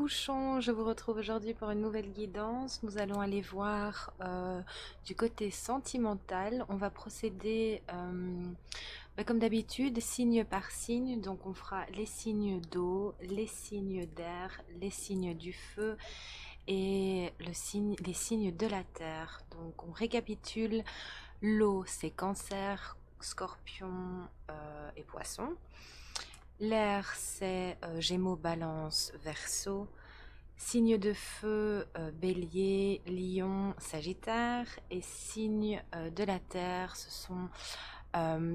bouchons, je vous retrouve aujourd'hui pour une nouvelle guidance. Nous allons aller voir du côté sentimental. On va procéder comme d'habitude, signe par signe. Donc on fera les signes d'eau, les signes d'air, les signes du feu et les signes de la terre. Donc on récapitule. L'eau, c'est Cancer, Scorpion et Poisson. L'air, c'est Gémeaux, Balance, Verseau. Signe de feu, Bélier, Lion, Sagittaire. Et signe de la terre, ce sont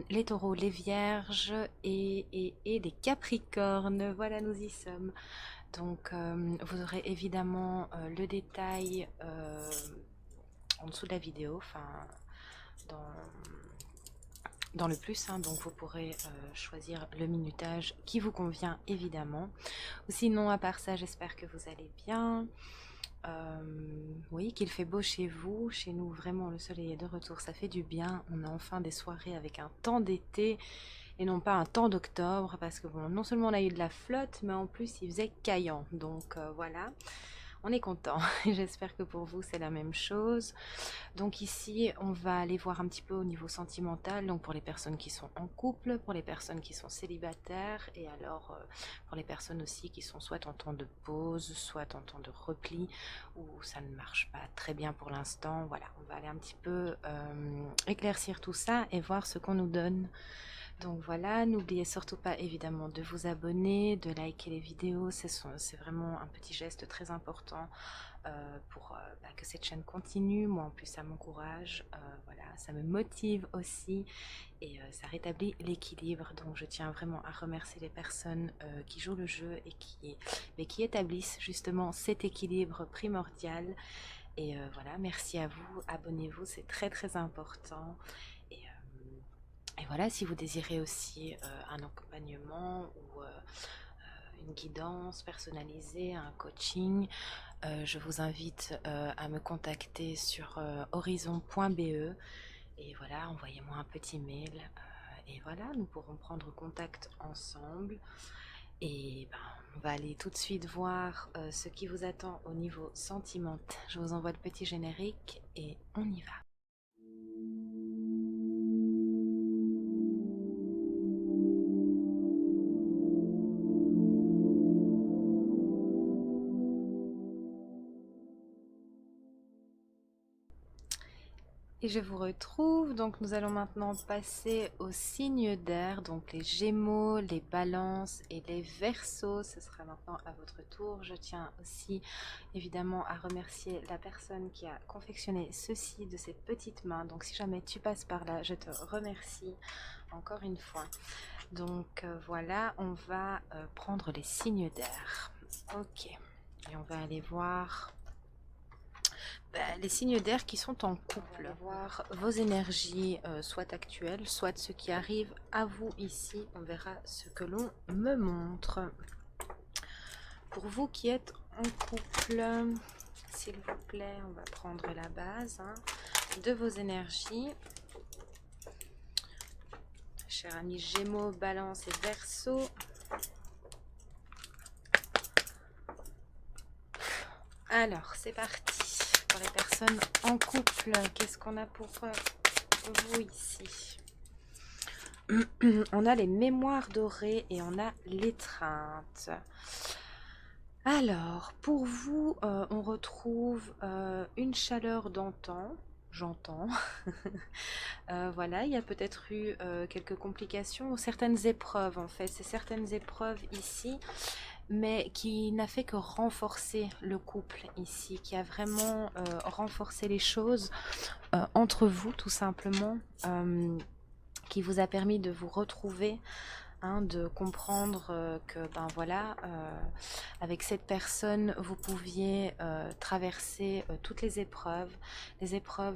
les taureaux, les vierges et les capricornes. Voilà, nous y sommes. Donc, vous aurez évidemment le détail en dessous de la vidéo, enfin, dans le plus, hein, donc vous pourrez choisir le minutage qui vous convient évidemment. Sinon, à part ça, j'espère que vous allez bien. Oui, qu'il fait beau chez vous. Chez nous, vraiment, le soleil est de retour, ça fait du bien. On a enfin des soirées avec un temps d'été et non pas un temps d'octobre, parce que bon, non seulement on a eu de la flotte, mais en plus il faisait caillant. Donc voilà, on est content. J'espère que pour vous c'est la même chose. Donc ici, on va aller voir un petit peu au niveau sentimental, donc pour les personnes qui sont en couple, pour les personnes qui sont célibataires, et alors pour les personnes aussi qui sont soit en temps de pause, soit en temps de repli, ou ça ne marche pas très bien pour l'instant. Voilà, on va aller un petit peu éclaircir tout ça et voir ce qu'on nous donne. Donc voilà, n'oubliez surtout pas évidemment de vous abonner, de liker les vidéos, c'est vraiment un petit geste très important pour que cette chaîne continue. Moi en plus ça m'encourage, voilà, ça me motive aussi et ça rétablit l'équilibre. Donc je tiens vraiment à remercier les personnes qui jouent le jeu et qui établissent justement cet équilibre primordial. Et voilà, merci à vous, abonnez-vous, c'est très très important. Et voilà, si vous désirez aussi un accompagnement ou une guidance personnalisée, un coaching, je vous invite à me contacter sur horizon.be et voilà, envoyez-moi un petit mail et voilà, nous pourrons prendre contact ensemble et ben, on va aller tout de suite voir ce qui vous attend au niveau sentimental. Je vous envoie le petit générique et on y va. Et je vous retrouve, donc nous allons maintenant passer aux signes d'air, donc les Gémeaux, les Balances et les Verseaux. Ce sera maintenant à votre tour. Je tiens aussi évidemment à remercier la personne qui a confectionné ceci de ses petites mains. Donc si jamais tu passes par là, je te remercie encore une fois. Donc voilà, on va prendre les signes d'air. Ok, et on va aller voir les signes d'air qui sont en couple, voir vos énergies, soit actuelles, soit ce qui arrive à vous ici. On verra ce que l'on me montre. Pour vous qui êtes en couple, s'il vous plaît, on va prendre la base de vos énergies. Chers amis Gémeaux, Balance et Verseau. Alors, c'est parti. Pour les personnes en couple, qu'est-ce qu'on a pour vous ici? On a les mémoires dorées et on a l'étreinte. Alors, pour vous, on retrouve une chaleur d'antan, j'entends. Voilà, il y a peut-être eu quelques complications ou certaines épreuves en fait. C'est certaines épreuves ici, mais qui n'a fait que renforcer le couple ici, qui a vraiment renforcé les choses entre vous tout simplement, qui vous a permis de vous retrouver, de comprendre que ben voilà, avec cette personne vous pouviez traverser toutes les épreuves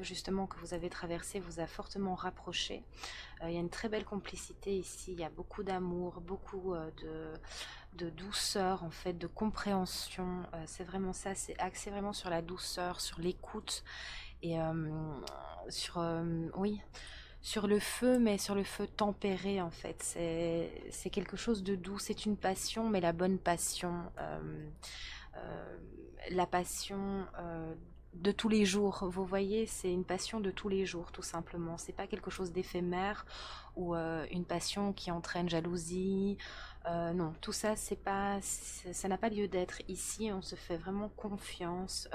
justement que vous avez traversées vous a fortement rapproché. Il y a une très belle complicité ici, il y a beaucoup d'amour, beaucoup de douceur en fait, de compréhension. C'est vraiment ça, c'est axé vraiment sur la douceur, sur l'écoute et sur oui, sur le feu, mais sur le feu tempéré en fait. C'est quelque chose de doux, c'est une passion, mais la bonne passion. la passion de tous les jours. Vous voyez, c'est une passion de tous les jours, tout simplement. C'est pas quelque chose d'éphémère ou une passion qui entraîne jalousie. Non, tout ça, c'est pas, ça n'a pas lieu d'être ici. On se fait vraiment confiance.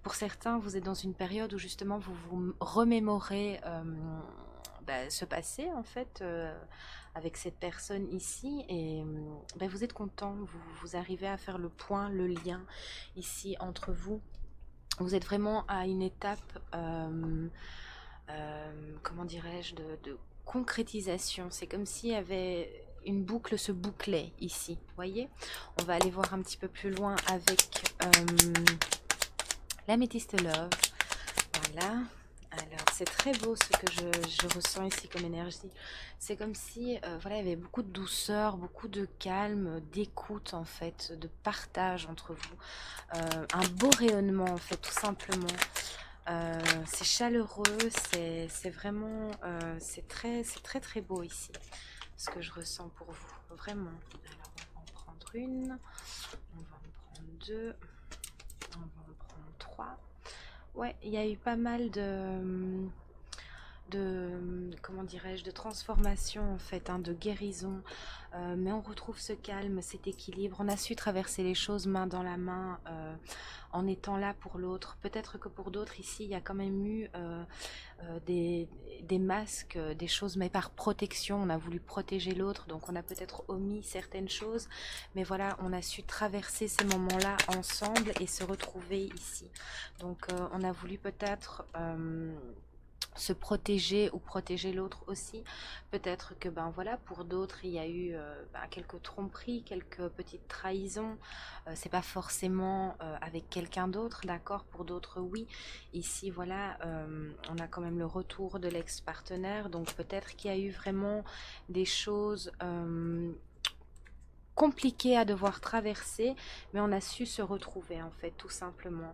Pour certains, vous êtes dans une période où justement vous vous remémorez ce passé en fait avec cette personne ici et vous êtes content, vous arrivez à faire le point, le lien ici entre vous. Vous êtes vraiment à une étape, comment dirais-je, de concrétisation. C'est comme s'il y avait une boucle se bouclait ici, voyez. On va aller voir un petit peu plus loin avec l'améthyste love. Voilà. Alors, c'est très beau ce que je ressens ici comme énergie. C'est comme si, voilà, il y avait beaucoup de douceur, beaucoup de calme, d'écoute en fait, de partage entre vous. Un beau rayonnement en fait, tout simplement. C'est chaleureux, c'est vraiment, c'est très très beau ici, ce que je ressens pour vous, vraiment. Alors, on va en prendre une, on va en prendre deux, on va en prendre trois. Ouais, il y a eu pas mal comment dirais-je, de transformation en fait, hein, de guérison, mais on retrouve ce calme, cet équilibre. On a su traverser les choses main dans la main, en étant là pour l'autre. Peut-être que pour d'autres ici, il y a quand même eu des masques, des choses, mais par protection. On a voulu protéger l'autre, donc on a peut-être omis certaines choses, mais voilà, on a su traverser ces moments-là ensemble et se retrouver ici. Donc on a voulu peut-être se protéger ou protéger l'autre aussi. Peut-être que ben voilà, pour d'autres il y a eu quelques tromperies, quelques petites trahisons. C'est pas forcément avec quelqu'un d'autre, d'accord. Pour d'autres oui. Ici voilà, on a quand même le retour de l'ex-partenaire, donc peut-être qu'il y a eu vraiment des choses compliqué à devoir traverser, mais on a su se retrouver en fait, tout simplement.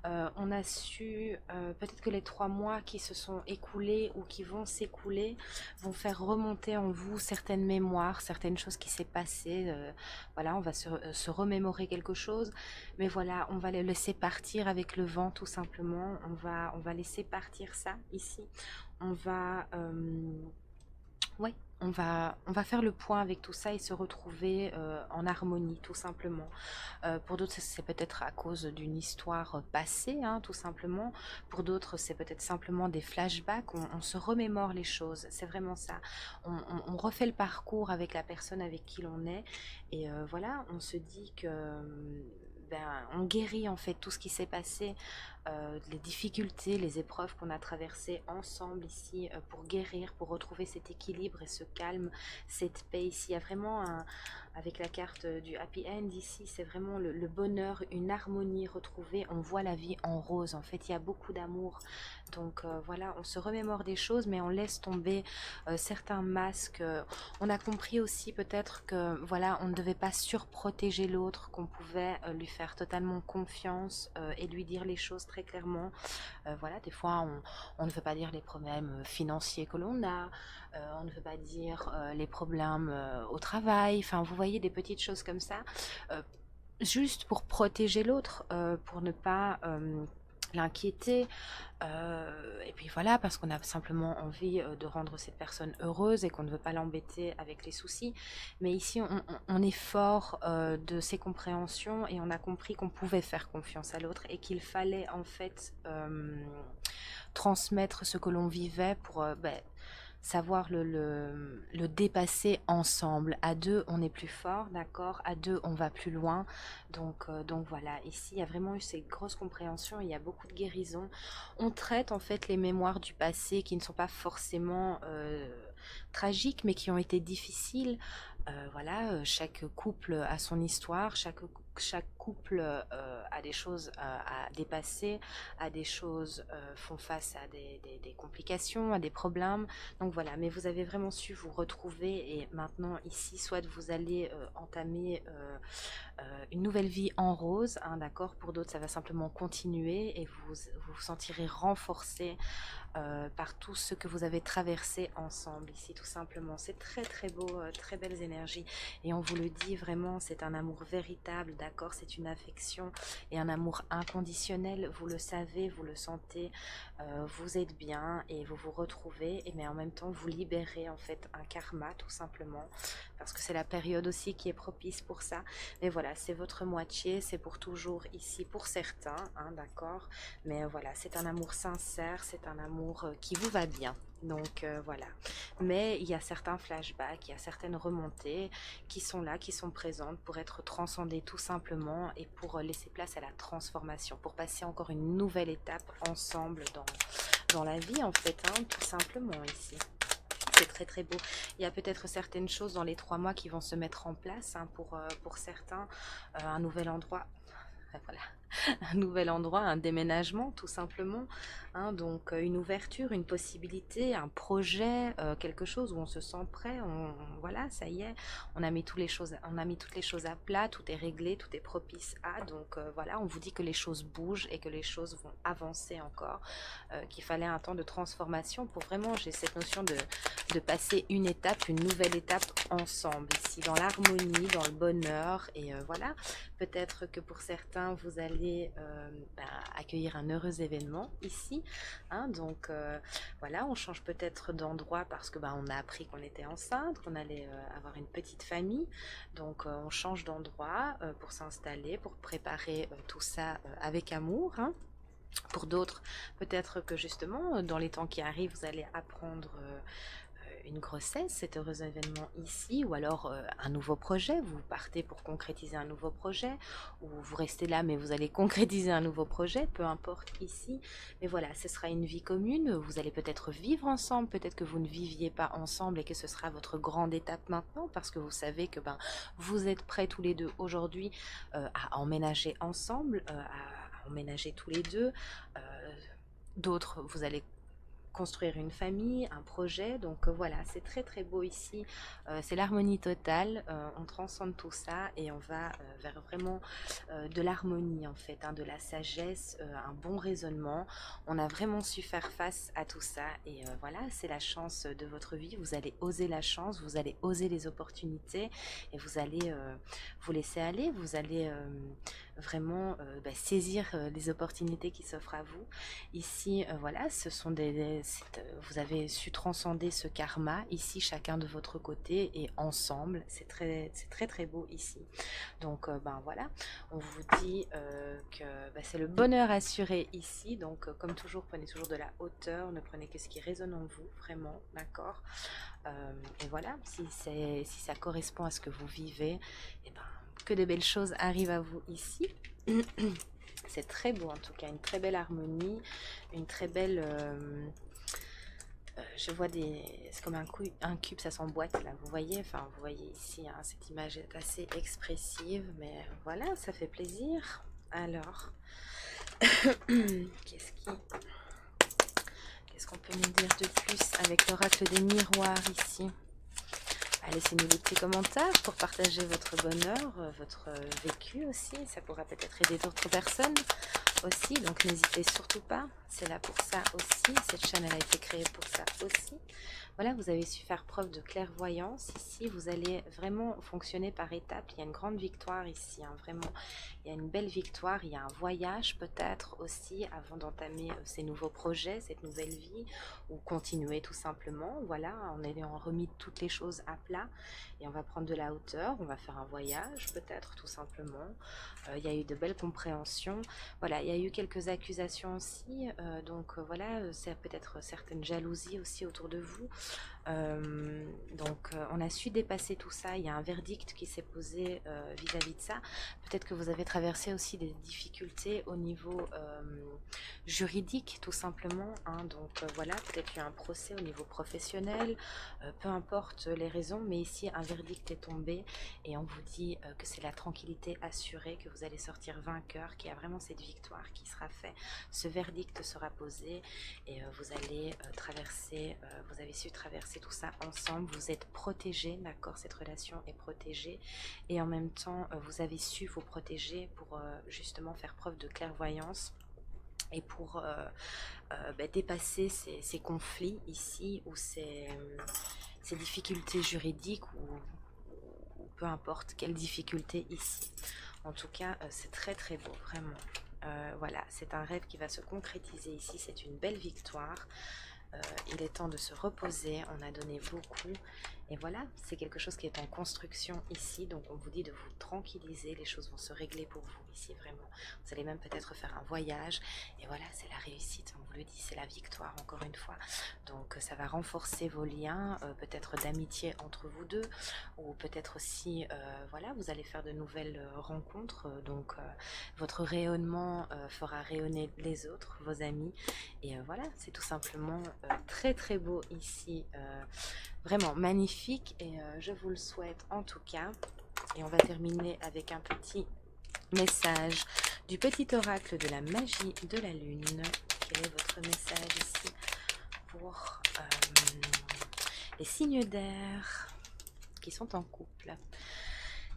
On a su, peut-être que les 3 mois qui se sont écoulés ou qui vont s'écouler vont faire remonter en vous certaines mémoires, certaines choses qui s'est passées. Voilà, on va se remémorer quelque chose, mais voilà, on va les laisser partir avec le vent, tout simplement. On va laisser partir ça ici. On va ouais, on va faire le point avec tout ça et se retrouver en harmonie, tout simplement. Pour d'autres, c'est peut-être à cause d'une histoire passée, hein, tout simplement. Pour d'autres, c'est peut-être simplement des flashbacks. On se remémore les choses, c'est vraiment ça. On refait le parcours avec la personne avec qui l'on est. Et voilà, on se dit que on guérit en fait tout ce qui s'est passé, les difficultés, les épreuves qu'on a traversées ensemble ici pour guérir, pour retrouver cet équilibre et ce calme, cette paix ici. Il y a vraiment avec la carte du happy end ici, c'est vraiment le bonheur, une harmonie retrouvée. On voit la vie en rose. En fait, il y a beaucoup d'amour. Donc voilà, on se remémore des choses, mais on laisse tomber certains masques. On a compris aussi peut-être que voilà, on ne devait pas surprotéger l'autre, qu'on pouvait lui faire totalement confiance et lui dire les choses très clairement. Voilà, des fois, on ne veut pas dire les problèmes financiers que l'on a, on ne veut pas dire les problèmes au travail. Enfin, vous voyez, des petites choses comme ça, juste pour protéger l'autre, pour ne pas l'inquiéter. Et puis voilà, parce qu'on a simplement envie de rendre cette personne heureuse et qu'on ne veut pas l'embêter avec les soucis. Mais ici, on est fort de ses compréhensions et on a compris qu'on pouvait faire confiance à l'autre et qu'il fallait en fait transmettre ce que l'on vivait pour savoir le dépasser ensemble. À deux, on est plus fort, d'accord. À deux, on va plus loin. Donc voilà, ici, il y a vraiment eu ces grosses compréhensions, il y a beaucoup de guérison. On traite en fait les mémoires du passé qui ne sont pas forcément tragiques, mais qui ont été difficiles. Voilà, chaque couple a son histoire, chaque couple a des choses à dépasser, a des choses, font face à des complications, à des problèmes. Donc voilà, mais vous avez vraiment su vous retrouver et maintenant ici, soit vous allez entamer une nouvelle vie en rose, hein, d'accord. Pour d'autres, ça va simplement continuer et vous sentirez renforcé par tout ce que vous avez traversé ensemble ici, tout simplement. C'est très très beau, très belles énergies. Et on vous le dit vraiment, c'est un amour véritable, d'accord. C'est c'est une affection et un amour inconditionnel, vous le savez, vous le sentez, vous êtes bien et vous vous retrouvez, mais en même temps vous libérez en fait un karma tout simplement, parce que c'est la période aussi qui est propice pour ça. Mais voilà, c'est votre moitié, c'est pour toujours ici pour certains, hein, d'accord, mais voilà, c'est un amour sincère, c'est un amour qui vous va bien. Donc voilà, mais il y a certains flashbacks, il y a certaines remontées qui sont là, qui sont présentes pour être transcendées tout simplement et pour laisser place à la transformation, pour passer encore une nouvelle étape ensemble dans la vie en fait, hein, tout simplement ici. C'est très très beau. Il y a peut-être certaines choses dans les 3 mois qui vont se mettre en place, hein, pour certains, un nouvel endroit. Voilà, un nouvel endroit, un déménagement tout simplement, hein, donc une ouverture, une possibilité, un projet, quelque chose où on se sent prêt, voilà, ça y est, on a mis toutes les choses à plat, tout est réglé, tout est propice à, donc voilà, on vous dit que les choses bougent et que les choses vont avancer encore, qu'il fallait un temps de transformation pour vraiment, j'ai cette notion de passer une étape, une nouvelle étape ensemble, ici dans l'harmonie, dans le bonheur, et voilà, peut-être que pour certains, vous allez accueillir un heureux événement ici, hein, donc voilà, on change peut-être d'endroit parce que on a appris qu'on était enceinte, qu'on allait avoir une petite famille, donc on change d'endroit pour s'installer, pour préparer tout ça avec amour, hein. Pour d'autres, peut-être que justement, dans les temps qui arrivent, vous allez apprendre une grossesse, cet heureux événement ici, ou alors un nouveau projet, vous partez pour concrétiser un nouveau projet, ou vous restez là mais vous allez concrétiser un nouveau projet, peu importe ici, mais voilà, ce sera une vie commune, vous allez peut-être vivre ensemble, peut-être que vous ne viviez pas ensemble et que ce sera votre grande étape maintenant, parce que vous savez que vous êtes prêts tous les deux aujourd'hui à emménager ensemble, à emménager tous les deux, d'autres, vous allez construire une famille, un projet, donc voilà, c'est très très beau ici, c'est l'harmonie totale, on transcende tout ça et on va vers vraiment de l'harmonie en fait, hein, de la sagesse, un bon raisonnement, on a vraiment su faire face à tout ça et voilà, c'est la chance de votre vie, vous allez oser la chance, vous allez oser les opportunités et vous allez vous laisser aller, vous allez vraiment saisir les opportunités qui s'offrent à vous. Ici, voilà, ce sont vous avez su transcender ce karma, ici, chacun de votre côté et ensemble. C'est très très beau ici. Donc, voilà, on vous dit que c'est le bonheur assuré ici. Donc, comme toujours, prenez toujours de la hauteur, ne prenez que ce qui résonne en vous, vraiment, d'accord. Et voilà, si ça correspond à ce que vous vivez, et que de belles choses arrivent à vous ici. C'est très beau en tout cas, une très belle harmonie, une très belle... je vois c'est comme un cube, ça s'emboîte là, vous voyez, enfin vous voyez ici, hein, cette image est assez expressive, mais voilà, ça fait plaisir. Alors, qu'est-ce qu'on peut nous dire de plus avec l'oracle des miroirs ici? Laissez-nous des petits commentaires pour partager votre bonheur, votre vécu aussi. Ça pourra peut-être aider d'autres personnes aussi. Donc n'hésitez surtout pas. C'est là pour ça aussi. Cette chaîne elle a été créée pour ça aussi. Voilà, vous avez su faire preuve de clairvoyance. Ici, vous allez vraiment fonctionner par étapes. Il y a une grande victoire ici, hein, vraiment. Il y a une belle victoire. Il y a un voyage peut-être aussi avant d'entamer ces nouveaux projets, cette nouvelle vie, ou continuer tout simplement. Voilà, en ayant remis toutes les choses à plat. Et on va prendre de la hauteur. On va faire un voyage peut-être tout simplement. Il y a eu de belles compréhensions. Voilà, il y a eu quelques accusations aussi. Donc voilà, c'est peut-être certaines jalousies aussi autour de vous. Donc on a su dépasser tout ça, il y a un verdict qui s'est posé vis-à-vis de ça. Peut-être que vous avez traversé aussi des difficultés au niveau juridique tout simplement, hein. Donc voilà, peut-être qu'il y a un procès au niveau professionnel, peu importe les raisons, mais ici un verdict est tombé et on vous dit que c'est la tranquillité assurée, que vous allez sortir vainqueur, qu'il y a vraiment cette victoire qui sera faite, ce verdict sera posé et vous allez traverser, vous avez su traverser tout ça ensemble, vous êtes protégés, d'accord, cette relation est protégée et en même temps vous avez su vous protéger pour justement faire preuve de clairvoyance et pour dépasser ces conflits ici ou ces difficultés juridiques ou peu importe quelle difficulté ici. En tout cas, c'est très très beau, vraiment. Voilà, c'est un rêve qui va se concrétiser ici, c'est une belle victoire. Il est temps de se reposer, on a donné beaucoup et voilà, c'est quelque chose qui est en construction ici, donc on vous dit de vous tranquilliser, les choses vont se régler pour vous ici, vraiment. Vous allez même peut-être faire un voyage et voilà, c'est la réussite, on vous le dit, c'est la victoire encore une fois. Donc ça va renforcer vos liens, peut-être d'amitié entre vous deux, ou peut-être aussi, voilà, vous allez faire de nouvelles rencontres, donc votre rayonnement fera rayonner les autres, vos amis, et voilà, c'est tout simplement très très beau ici, vraiment magnifique, et je vous le souhaite en tout cas. Et on va terminer avec un petit message du petit oracle de la magie de la lune. Quel est votre message ici pour les signes d'air qui sont en couple?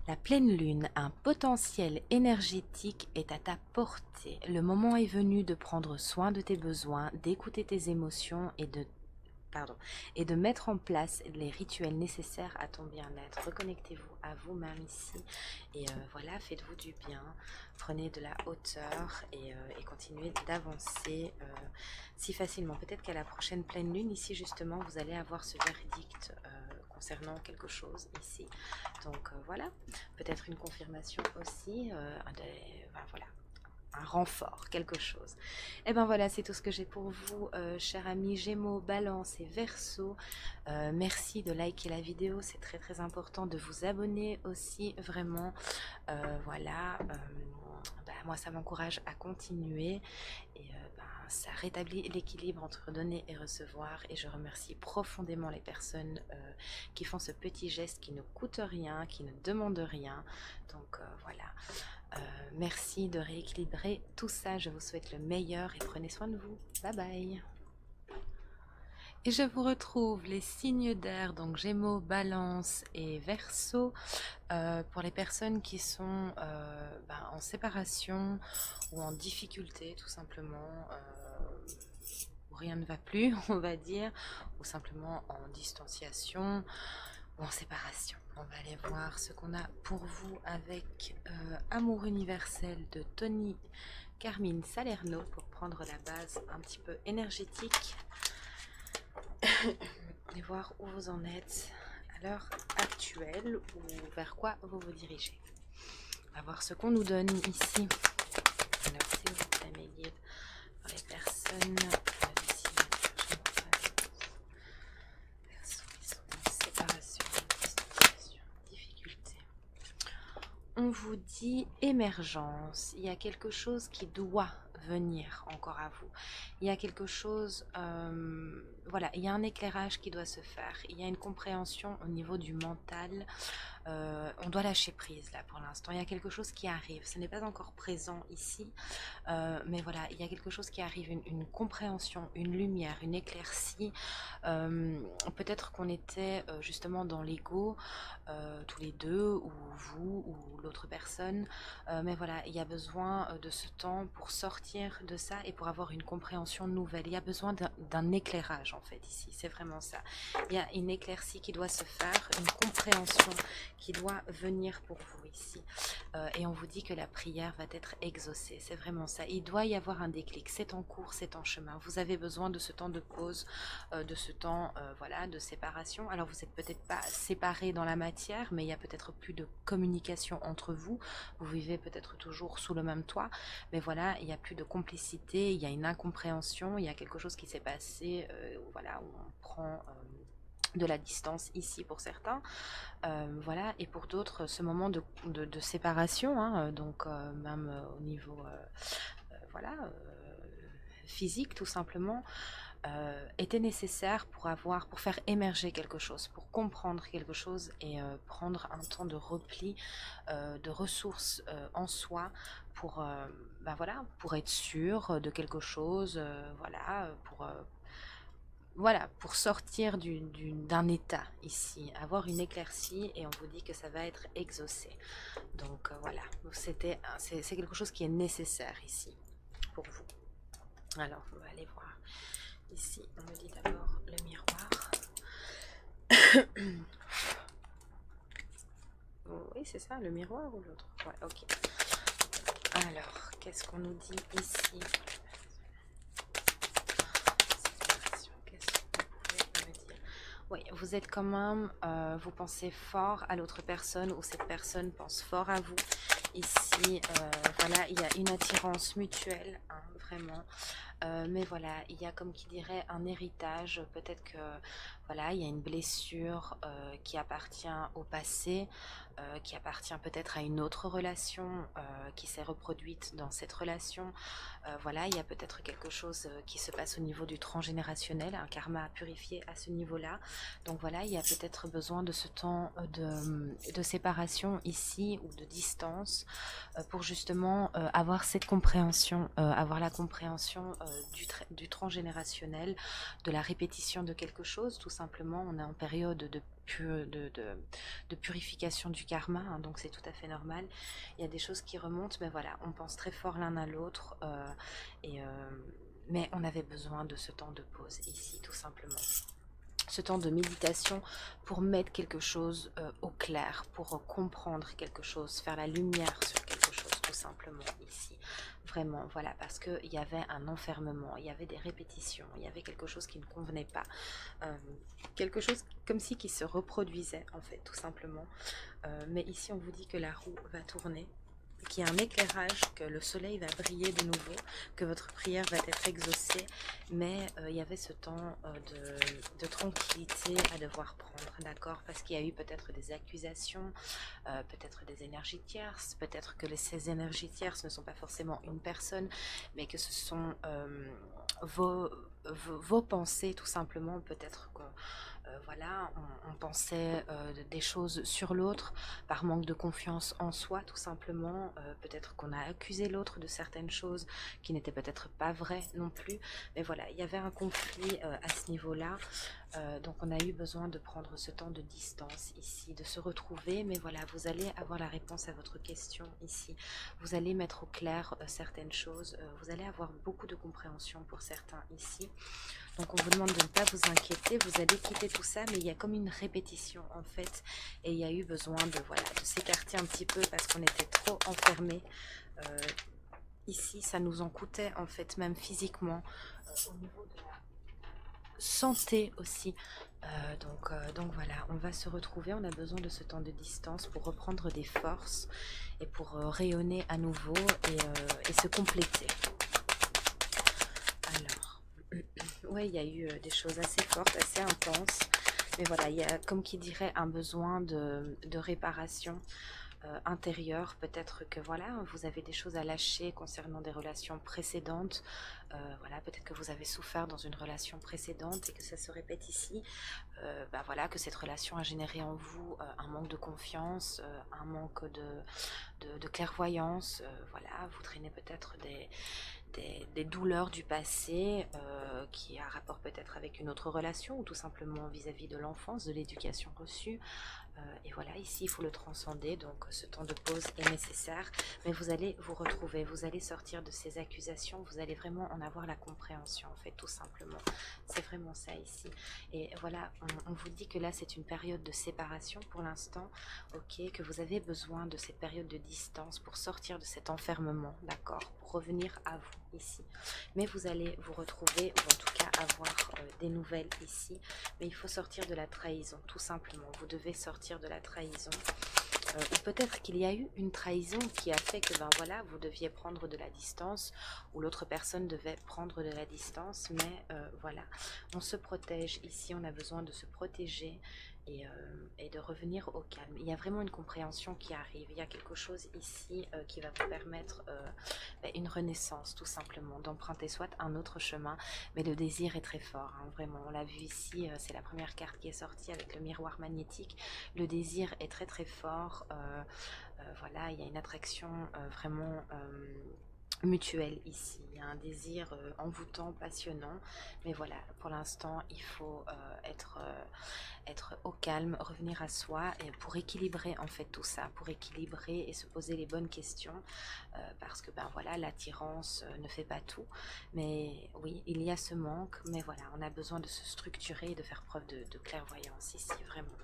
La pleine lune, un potentiel énergétique est à ta portée. Le moment est venu de prendre soin de tes besoins, d'écouter tes émotions et de mettre en place les rituels nécessaires à ton bien-être. Reconnectez-vous à vous-même ici et voilà, faites-vous du bien, prenez de la hauteur et continuez d'avancer si facilement. Peut-être qu'à la prochaine pleine lune, ici justement, vous allez avoir ce verdict concernant quelque chose ici. Donc voilà, peut-être une confirmation aussi, voilà, un renfort, quelque chose. Et ben voilà, c'est tout ce que j'ai pour vous, chers amis Gémeaux, Balance et Verseau. Merci de liker la vidéo, c'est très très important, de vous abonner aussi, vraiment. Voilà, moi ça m'encourage à continuer et ça rétablit l'équilibre entre donner et recevoir, et je remercie profondément les personnes qui font ce petit geste qui ne coûte rien, qui ne demande rien. Donc voilà. Merci de rééquilibrer tout ça. Je vous souhaite le meilleur et prenez soin de vous. Bye bye. Et je vous retrouve les signes d'air, donc Gémeaux, Balance et Verseau, pour les personnes qui sont en séparation ou en difficulté, tout simplement, où rien ne va plus, on va dire, ou simplement en distanciation ou en séparation. On va aller voir ce qu'on a pour vous avec Amour universel de Tony Carmine Salerno pour prendre la base un petit peu énergétique et voir où vous en êtes à l'heure actuelle ou vers quoi vous vous dirigez. On va voir ce qu'on nous donne ici. Alors, s'il vous plaît, mes guides, pour les personnes on vous dit émergence, il y a quelque chose qui doit venir encore à vous, il y a quelque chose, voilà, il y a un éclairage qui doit se faire, il y a une compréhension au niveau du mental, on doit lâcher prise là pour l'instant, il y a quelque chose qui arrive, ce n'est pas encore présent ici, mais voilà, il y a quelque chose qui arrive, une compréhension, une lumière, une éclaircie, peut-être qu'on était justement dans l'ego, tous les deux, ou vous, ou l'autre personne, mais voilà, il y a besoin de ce temps pour sortir de ça et pour avoir une compréhension nouvelle. Il y a besoin d'un éclairage en fait ici, c'est vraiment ça. Il y a une éclaircie qui doit se faire, une compréhension qui doit venir pour vous ici, et on vous dit que la prière va être exaucée, c'est vraiment ça. Il doit y avoir un déclic, c'est en cours, c'est en chemin. Vous avez besoin de ce temps de pause, de ce temps voilà, de séparation. Alors vous n'êtes peut-être pas séparés dans la matière, mais il y a peut-être plus de communication entre vous. Vous vivez peut-être toujours sous le même toit, mais voilà, il n'y a plus de complicité, il y a une incompréhension, il y a quelque chose qui s'est passé, voilà, où on prend de la distance ici pour certains, voilà, et pour d'autres ce moment de séparation, hein, donc même au niveau voilà, physique tout simplement, était nécessaire pour faire émerger quelque chose, pour comprendre quelque chose et prendre un temps de repli, de ressources en soi pour, voilà, pour être sûr de quelque chose, voilà, voilà, pour sortir d'un état ici, avoir une éclaircie, et on vous dit que ça va être exaucé. Donc voilà, c'est quelque chose qui est nécessaire ici pour vous. Alors, on va aller voir. Ici, on me dit d'abord le miroir. Oui, c'est ça, le miroir ou l'autre? Ouais, ok. Alors, qu'est-ce qu'on nous dit ici? Qu'est-ce que vous pouvez me dire? Oui, vous êtes quand même, vous pensez fort à l'autre personne ou cette personne pense fort à vous. Ici, voilà, il y a une attirance mutuelle, hein, vraiment. Mais voilà, il y a comme qui dirait un héritage. Peut-être que voilà, il y a une blessure qui appartient au passé, qui appartient peut-être à une autre relation qui s'est reproduite dans cette relation. Voilà, il y a peut-être quelque chose qui se passe au niveau du transgénérationnel, un karma à purifier à ce niveau-là. Donc voilà, il y a peut-être besoin de ce temps de séparation ici ou de distance pour justement avoir cette compréhension, avoir la compréhension du transgénérationnel, de la répétition de quelque chose. Tout simplement, on est en période de purification du karma, hein, donc c'est tout à fait normal. Il y a des choses qui remontent, mais voilà, on pense très fort l'un à l'autre. Et, mais on avait besoin de ce temps de pause ici, tout simplement. Ce temps de méditation pour mettre quelque chose au clair, pour comprendre quelque chose, faire la lumière sur quelque chose, tout simplement ici. Vraiment, voilà, parce qu'il y avait un enfermement, il y avait des répétitions, il y avait quelque chose qui ne convenait pas. Euh, Quelque chose comme si qui se reproduisait, en fait, tout simplement. Mais ici, on vous dit que la roue va tourner, qu'il y a un éclairage, que le soleil va briller de nouveau, que votre prière va être exaucée, mais il y avait ce temps de tranquillité à devoir prendre, d'accord? Parce qu'il y a eu peut-être des accusations, peut-être des énergies tierces, peut-être que ces énergies tierces ne sont pas forcément une personne, mais que ce sont vos pensées, tout simplement, peut-être que voilà, on pensait des choses sur l'autre par manque de confiance en soi, tout simplement. Peut-être qu'on a accusé l'autre de certaines choses qui n'étaient peut-être pas vraies non plus. Mais voilà, il y avait un conflit à ce niveau-là. Donc on a eu besoin de prendre ce temps de distance ici, de se retrouver. Mais voilà, vous allez avoir la réponse à votre question ici. Vous allez mettre au clair certaines choses. Vous allez avoir beaucoup de compréhension pour certains ici. Donc on vous demande de ne pas vous inquiéter, vous allez quitter tout ça, mais il y a comme une répétition en fait, et il y a eu besoin de voilà de s'écarter un petit peu parce qu'on était trop enfermés. Euh, Ici, ça nous en coûtait en fait, même physiquement, au niveau de la santé aussi. Donc voilà, on va se retrouver, on a besoin de ce temps de distance pour reprendre des forces et pour rayonner à nouveau et se compléter. Alors, ouais, il y a eu des choses assez fortes, assez intenses. Mais voilà, il y a, comme qui dirait, un besoin de réparation intérieure. Peut-être que voilà, vous avez des choses à lâcher concernant des relations précédentes. Voilà, peut-être que vous avez souffert dans une relation précédente et que ça se répète ici. Bah voilà, que cette relation a généré en vous un manque de confiance, un manque de clairvoyance. Voilà, vous traînez peut-être des douleurs du passé qui a rapport peut-être avec une autre relation ou tout simplement vis-à-vis de l'enfance, de l'éducation reçue. Et voilà, ici, il faut le transcender, donc ce temps de pause est nécessaire, mais vous allez vous retrouver, vous allez sortir de ces accusations, vous allez vraiment en avoir la compréhension, en fait, tout simplement. C'est vraiment ça ici. Et voilà, on vous dit que là, c'est une période de séparation pour l'instant, ok, que vous avez besoin de cette période de distance pour sortir de cet enfermement, d'accord, pour revenir à vous ici. Mais vous allez vous retrouver, ou en tout cas avoir des nouvelles ici, mais il faut sortir de la trahison, tout simplement. Vous devez sortir de la trahison. Ou peut-être qu'il y a eu une trahison qui a fait que ben voilà, vous deviez prendre de la distance, ou l'autre personne devait prendre de la distance, mais voilà, on se protège ici, on a besoin de se protéger et de revenir au calme. Il y a vraiment une compréhension qui arrive, il y a quelque chose ici qui va vous permettre une renaissance, tout simplement, d'emprunter soit un autre chemin, mais le désir est très fort, hein, vraiment, on l'a vu ici, c'est la première carte qui est sortie avec le miroir magnétique, le désir est très très fort, voilà, il y a une attraction vraiment mutuelle ici, il y a un désir envoûtant, passionnant, mais voilà, pour l'instant, il faut être au calme, revenir à soi et pour équilibrer en fait tout ça, pour équilibrer et se poser les bonnes questions parce que ben voilà, l'attirance ne fait pas tout, mais oui, il y a ce manque, mais voilà, on a besoin de se structurer et de faire preuve de clairvoyance ici, vraiment.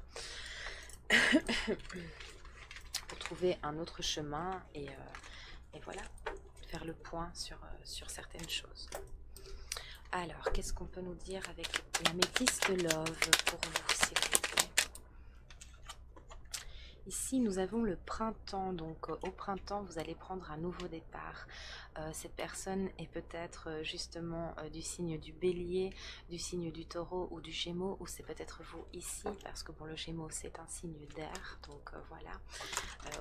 pour trouver un autre chemin et voilà, faire le point sur certaines choses. Alors, qu'est-ce qu'on peut nous dire avec la métisse de Love pour vous, s'il vous plaît? Ici, nous avons le printemps, donc au printemps, vous allez prendre un nouveau départ. Cette personne est peut-être justement du signe du bélier, du signe du taureau ou du gémeaux, ou c'est peut-être vous ici, parce que bon, le gémeaux c'est un signe d'air, donc voilà,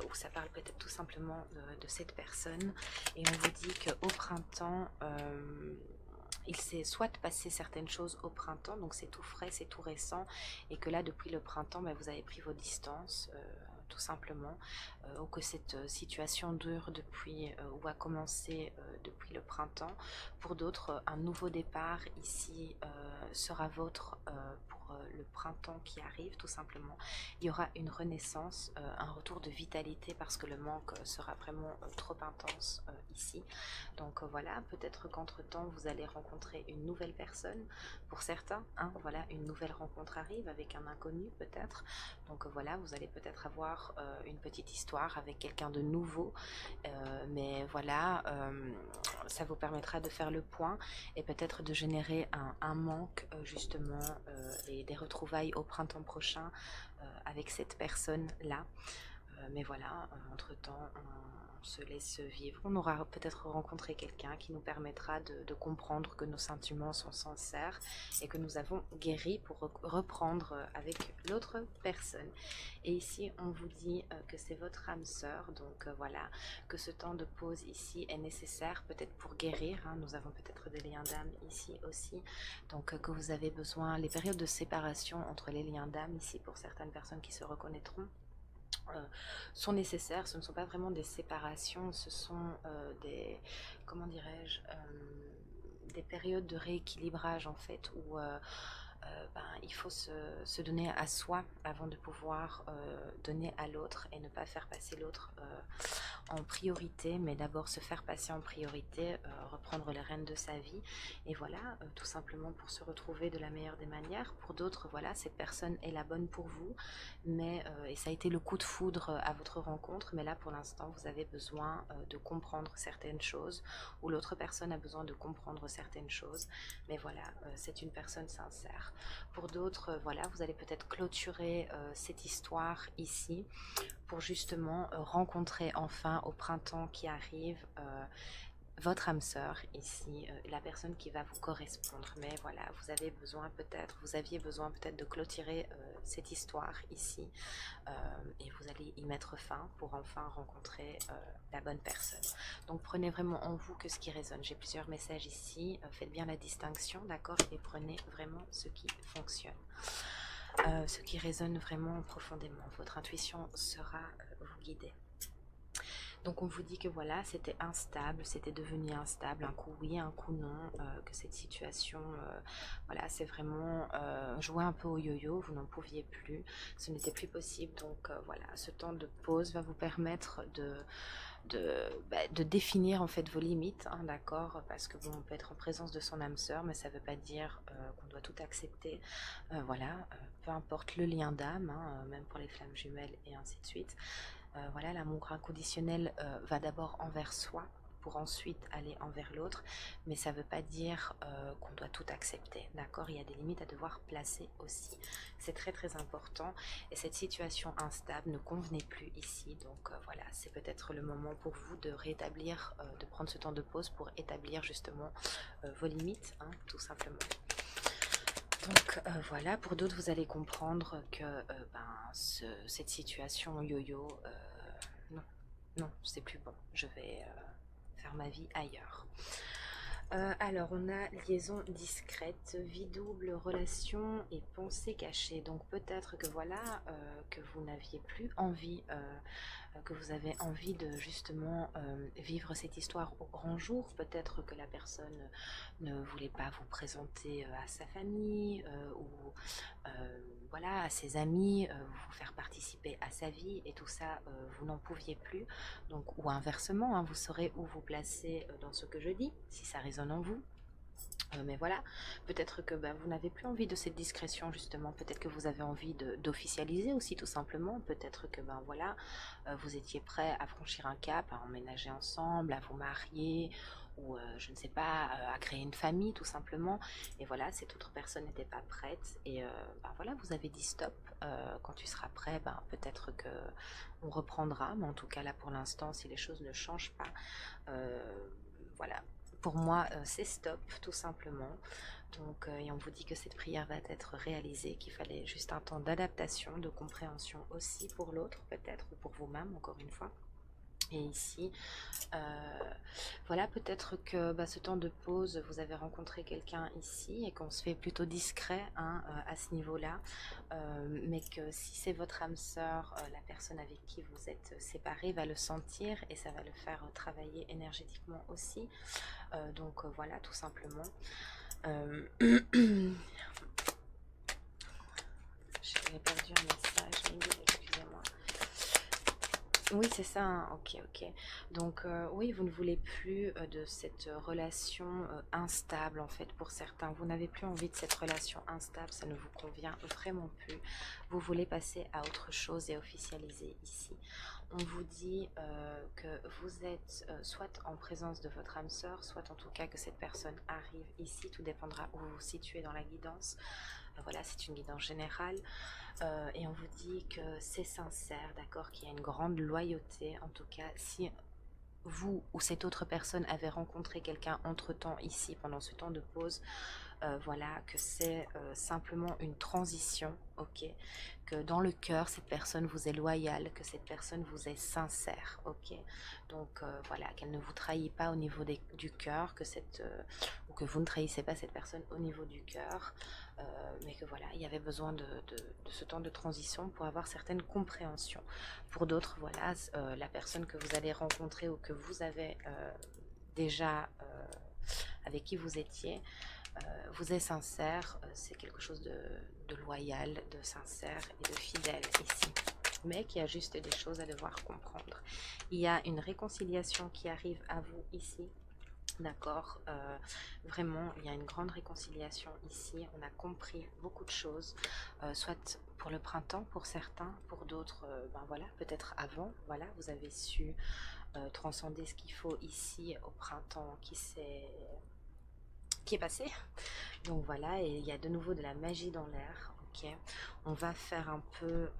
ou ça parle peut-être tout simplement de cette personne. Et on vous dit qu'au printemps, il s'est soit passé certaines choses au printemps, donc c'est tout frais, c'est tout récent, et que là, depuis le printemps, vous avez pris vos distances, tout simplement, ou que cette situation dure depuis, ou a commencé depuis le printemps. Pour d'autres, un nouveau départ ici sera vôtre pour le printemps qui arrive, tout simplement. Il y aura une renaissance, un retour de vitalité, parce que le manque sera vraiment trop intense ici. Donc voilà, peut-être qu'entre-temps, vous allez rencontrer une nouvelle personne. Pour certains, hein, voilà, une nouvelle rencontre arrive avec un inconnu peut-être. Donc voilà, vous allez peut-être avoir une petite histoire avec quelqu'un de nouveau. Mais voilà, ça vous permettra de faire le point et peut-être de générer un manque justement et des retrouvailles au printemps prochain avec cette personne-là. Mais voilà, entre-temps, on se laisse vivre. On aura peut-être rencontré quelqu'un qui nous permettra de comprendre que nos sentiments sont sincères et que nous avons guéri pour reprendre avec l'autre personne. Et ici, on vous dit que c'est votre âme sœur, donc voilà, que ce temps de pause ici est nécessaire, peut-être pour guérir. Hein. Nous avons peut-être des liens d'âme ici aussi, donc que vous avez besoin, les périodes de séparation entre les liens d'âme ici, pour certaines personnes qui se reconnaîtront, sont nécessaires. Ce ne sont pas vraiment des séparations, ce sont des, comment dirais-je, des périodes de rééquilibrage en fait, où il faut se donner à soi avant de pouvoir donner à l'autre et ne pas faire passer l'autre en priorité, mais d'abord se faire passer en priorité, reprendre les rênes de sa vie, et voilà, tout simplement pour se retrouver de la meilleure des manières. Pour d'autres, voilà, cette personne est la bonne pour vous, mais et ça a été le coup de foudre à votre rencontre, mais là pour l'instant vous avez besoin de comprendre certaines choses, ou l'autre personne a besoin de comprendre certaines choses, mais voilà, c'est une personne sincère. Pour d'autres, voilà, vous allez peut-être clôturer cette histoire ici, pour justement rencontrer enfin au printemps qui arrive votre âme sœur ici, la personne qui va vous correspondre. Mais voilà, vous aviez besoin peut-être de clôturer cette histoire ici, et vous allez y mettre fin pour enfin rencontrer la bonne personne. Donc prenez vraiment en vous que ce qui résonne. J'ai plusieurs messages ici, faites bien la distinction, d'accord, et prenez vraiment ce qui fonctionne. Ce qui résonne vraiment profondément. Votre intuition sera vous guider. Donc on vous dit que voilà, c'était instable, c'était devenu instable, un coup oui, un coup non, que cette situation, voilà, c'est vraiment jouer un peu au yo-yo, vous n'en pouviez plus, ce n'était plus possible. Donc voilà, ce temps de pause va vous permettre de définir en fait vos limites, hein, d'accord, parce que bon, on peut être en présence de son âme sœur, mais ça ne veut pas dire qu'on doit tout accepter, voilà, peu importe le lien d'âme, hein, même pour les flammes jumelles et ainsi de suite. Voilà, l'amour inconditionnel va d'abord envers soi pour ensuite aller envers l'autre, mais ça ne veut pas dire qu'on doit tout accepter, d'accord. Il y a des limites à devoir placer aussi, c'est très très important, et cette situation instable ne convenait plus ici, donc voilà, c'est peut-être le moment pour vous de rétablir, de prendre ce temps de pause pour établir justement vos limites, hein, tout simplement. Donc voilà, pour d'autres, vous allez comprendre que cette situation yo-yo, non, non, c'est plus bon. Je vais faire ma vie ailleurs. Alors, on a liaison discrète, vie double, relation et pensée cachée. Donc peut-être que voilà, que vous n'aviez plus envie, que vous avez envie de justement vivre cette histoire au grand jour. Peut-être que la personne ne voulait pas vous présenter à sa famille, ou voilà, à ses amis, vous faire participer à sa vie, et tout ça, vous n'en pouviez plus. Donc, ou inversement, hein, vous saurez où vous placer dans ce que je dis, si ça résonne en vous. Mais voilà, peut-être que vous n'avez plus envie de cette discrétion justement, peut-être que vous avez envie d'officialiser aussi tout simplement, peut-être que voilà, vous étiez prêt à franchir un cap, à emménager ensemble, à vous marier, ou je ne sais pas, à créer une famille tout simplement, et voilà, cette autre personne n'était pas prête, et voilà, vous avez dit stop. Quand tu seras prêt, peut-être que on reprendra, mais en tout cas là pour l'instant, si les choses ne changent pas, voilà, pour moi, c'est stop, tout simplement. Donc, et on vous dit que cette prière va être réalisée, qu'il fallait juste un temps d'adaptation, de compréhension aussi pour l'autre, peut-être, ou pour vous-même, encore une fois. Et ici, voilà, peut-être que ce temps de pause, vous avez rencontré quelqu'un ici et qu'on se fait plutôt discret hein, à ce niveau-là, mais que si c'est votre âme sœur, la personne avec qui vous êtes séparés va le sentir et ça va le faire travailler énergétiquement aussi. Donc voilà, tout simplement. Euh, J'ai perdu un message, excusez-moi. Oui, c'est ça, hein. Ok, ok. Donc, oui, vous ne voulez plus de cette relation instable, en fait, pour certains. Vous n'avez plus envie de cette relation instable, ça ne vous convient vraiment plus. Vous voulez passer à autre chose et officialiser ici. On vous dit que vous êtes soit en présence de votre âme sœur, soit en tout cas que cette personne arrive ici. Tout dépendra où vous vous situez dans la guidance. Voilà, c'est une guidance générale. Et on vous dit que c'est sincère, d'accord, qu'il y a une grande loyauté. En tout cas, si vous ou cette autre personne avait rencontré quelqu'un entre-temps ici, pendant ce temps de pause, voilà, que c'est simplement une transition, ok, que dans le cœur, cette personne vous est loyale, que cette personne vous est sincère, ok, donc voilà, qu'elle ne vous trahit pas au niveau du cœur, ou que vous ne trahissez pas cette personne au niveau du cœur, mais que voilà, il y avait besoin de ce temps de transition pour avoir certaines compréhensions. Pour d'autres, voilà, la personne que vous allez rencontrer ou que vous avez déjà avec qui vous étiez, vous êtes sincère, c'est quelque chose de loyal, de sincère et de fidèle ici, mais qui a juste des choses à devoir comprendre. Il y a une réconciliation qui arrive à vous ici. D'accord, vraiment, il y a une grande réconciliation ici. On a compris beaucoup de choses, soit pour le printemps pour certains, pour d'autres, voilà, peut-être avant. Voilà, vous avez su transcender ce qu'il faut ici au printemps qui est passé. Donc voilà, et il y a de nouveau de la magie dans l'air. Ok, on va faire un peu.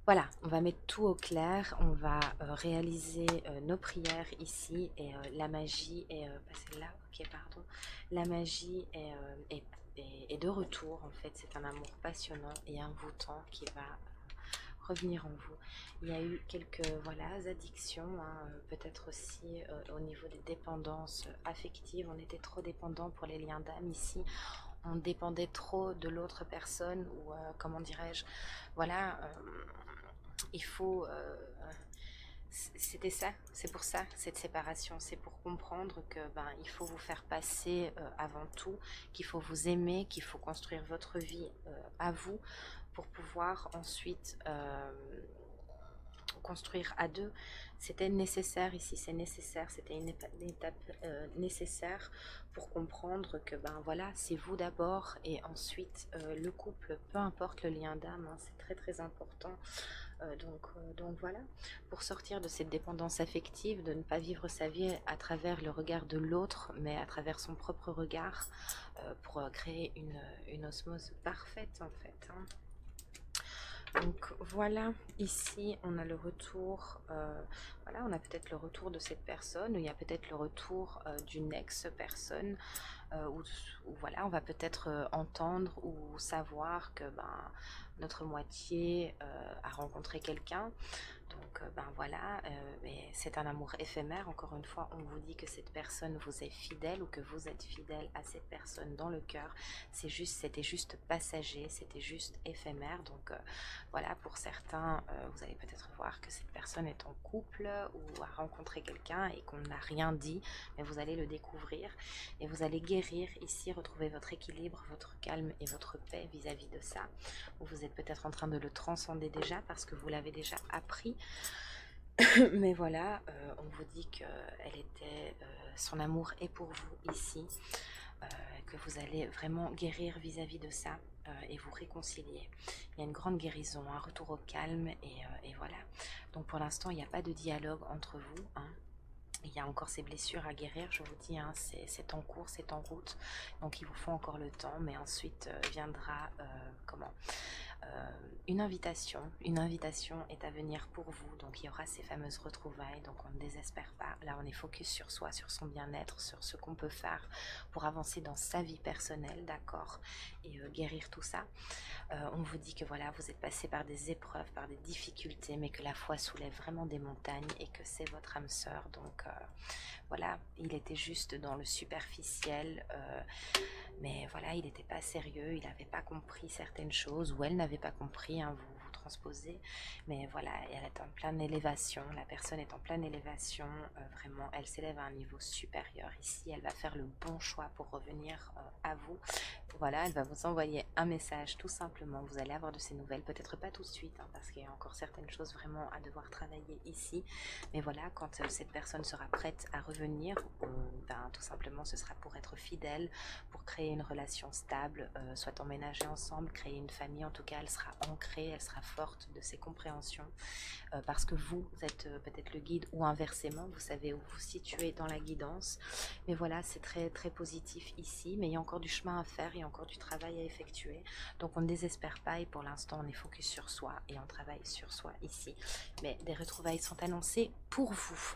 Voilà, on va mettre tout au clair. On va réaliser nos prières ici et la magie est pas celle-là. Ok, pardon. La magie est de retour. En fait, c'est un amour passionnant et envoûtant qui va revenir en vous. Il y a eu quelques voilà, addictions, hein, peut-être aussi au niveau des dépendances affectives. On était trop dépendant pour les liens d'âme ici. On dépendait trop de l'autre personne ou comment dirais-je, voilà, il faut... c'était ça, c'est pour ça cette séparation, c'est pour comprendre que il faut vous faire passer avant tout, qu'il faut vous aimer, qu'il faut construire votre vie à vous pour pouvoir ensuite construire à deux. C'était nécessaire ici, c'est nécessaire, c'était une étape nécessaire pour comprendre que voilà, c'est vous d'abord et ensuite le couple, peu importe le lien d'âme, hein, c'est très très important. Donc voilà, pour sortir de cette dépendance affective, de ne pas vivre sa vie à travers le regard de l'autre, mais à travers son propre regard, pour créer une osmose parfaite en fait, hein. Donc voilà, ici on a le retour, voilà, on a peut-être le retour de cette personne, ou il y a peut-être le retour d'une ex-personne, où voilà, on va peut-être entendre ou savoir que notre moitié a rencontré quelqu'un. Donc voilà, mais c'est un amour éphémère. Encore une fois, on vous dit que cette personne vous est fidèle ou que vous êtes fidèle à cette personne dans le cœur. C'était juste passager, c'était juste éphémère. Donc voilà, pour certains, vous allez peut-être voir que cette personne est en couple ou a rencontré quelqu'un et qu'on n'a rien dit, mais vous allez le découvrir et vous allez guérir ici, retrouver votre équilibre, votre calme et votre paix vis-à-vis de ça. Ou vous êtes peut-être en train de le transcender déjà parce que vous l'avez déjà appris. Mais voilà, on vous dit que son amour est pour vous ici, euh, que vous allez vraiment guérir vis-à-vis de ça et vous réconcilier. Il y a une grande guérison, un retour au calme et voilà. Donc pour l'instant, il n'y a pas de dialogue entre vous, hein. Il y a encore ces blessures à guérir, je vous dis, hein, c'est en cours, c'est en route. Donc il vous faut encore le temps, mais ensuite viendra comment euh, une invitation. Une invitation est à venir pour vous. Donc il y aura ces fameuses retrouvailles. Donc on ne désespère pas. Là on est focus sur soi, sur son bien-être, sur ce qu'on peut faire pour avancer dans sa vie personnelle, d'accord, et guérir tout ça. On vous dit que voilà, vous êtes passé par des épreuves, par des difficultés, mais que la foi soulève vraiment des montagnes et que c'est votre âme sœur. Donc voilà, il était juste dans le superficiel, mais voilà, il n'était pas sérieux, il n'avait pas compris certaines choses, ou elle n'avait pas compris, hein, vous transposez, mais voilà, elle est en pleine élévation, la personne est en pleine élévation, vraiment, elle s'élève à un niveau supérieur ici, elle va faire le bon choix pour revenir à vous. Voilà, elle va vous envoyer un message tout simplement, vous allez avoir de ses nouvelles, peut-être pas tout de suite, hein, parce qu'il y a encore certaines choses vraiment à devoir travailler ici, mais voilà, quand cette personne sera prête à revenir, ben, tout simplement ce sera pour être fidèle, pour créer une relation stable, soit emménager ensemble, créer une famille, en tout cas elle sera ancrée, elle sera forte de ses compréhensions, parce que vous êtes peut-être le guide ou inversement, vous savez où vous situez dans la guidance, mais voilà, c'est très très positif ici, mais il y a encore du chemin à faire, il y a encore du travail à effectuer, donc on ne désespère pas et pour l'instant on est focus sur soi et on travaille sur soi ici, mais des retrouvailles sont annoncées pour vous,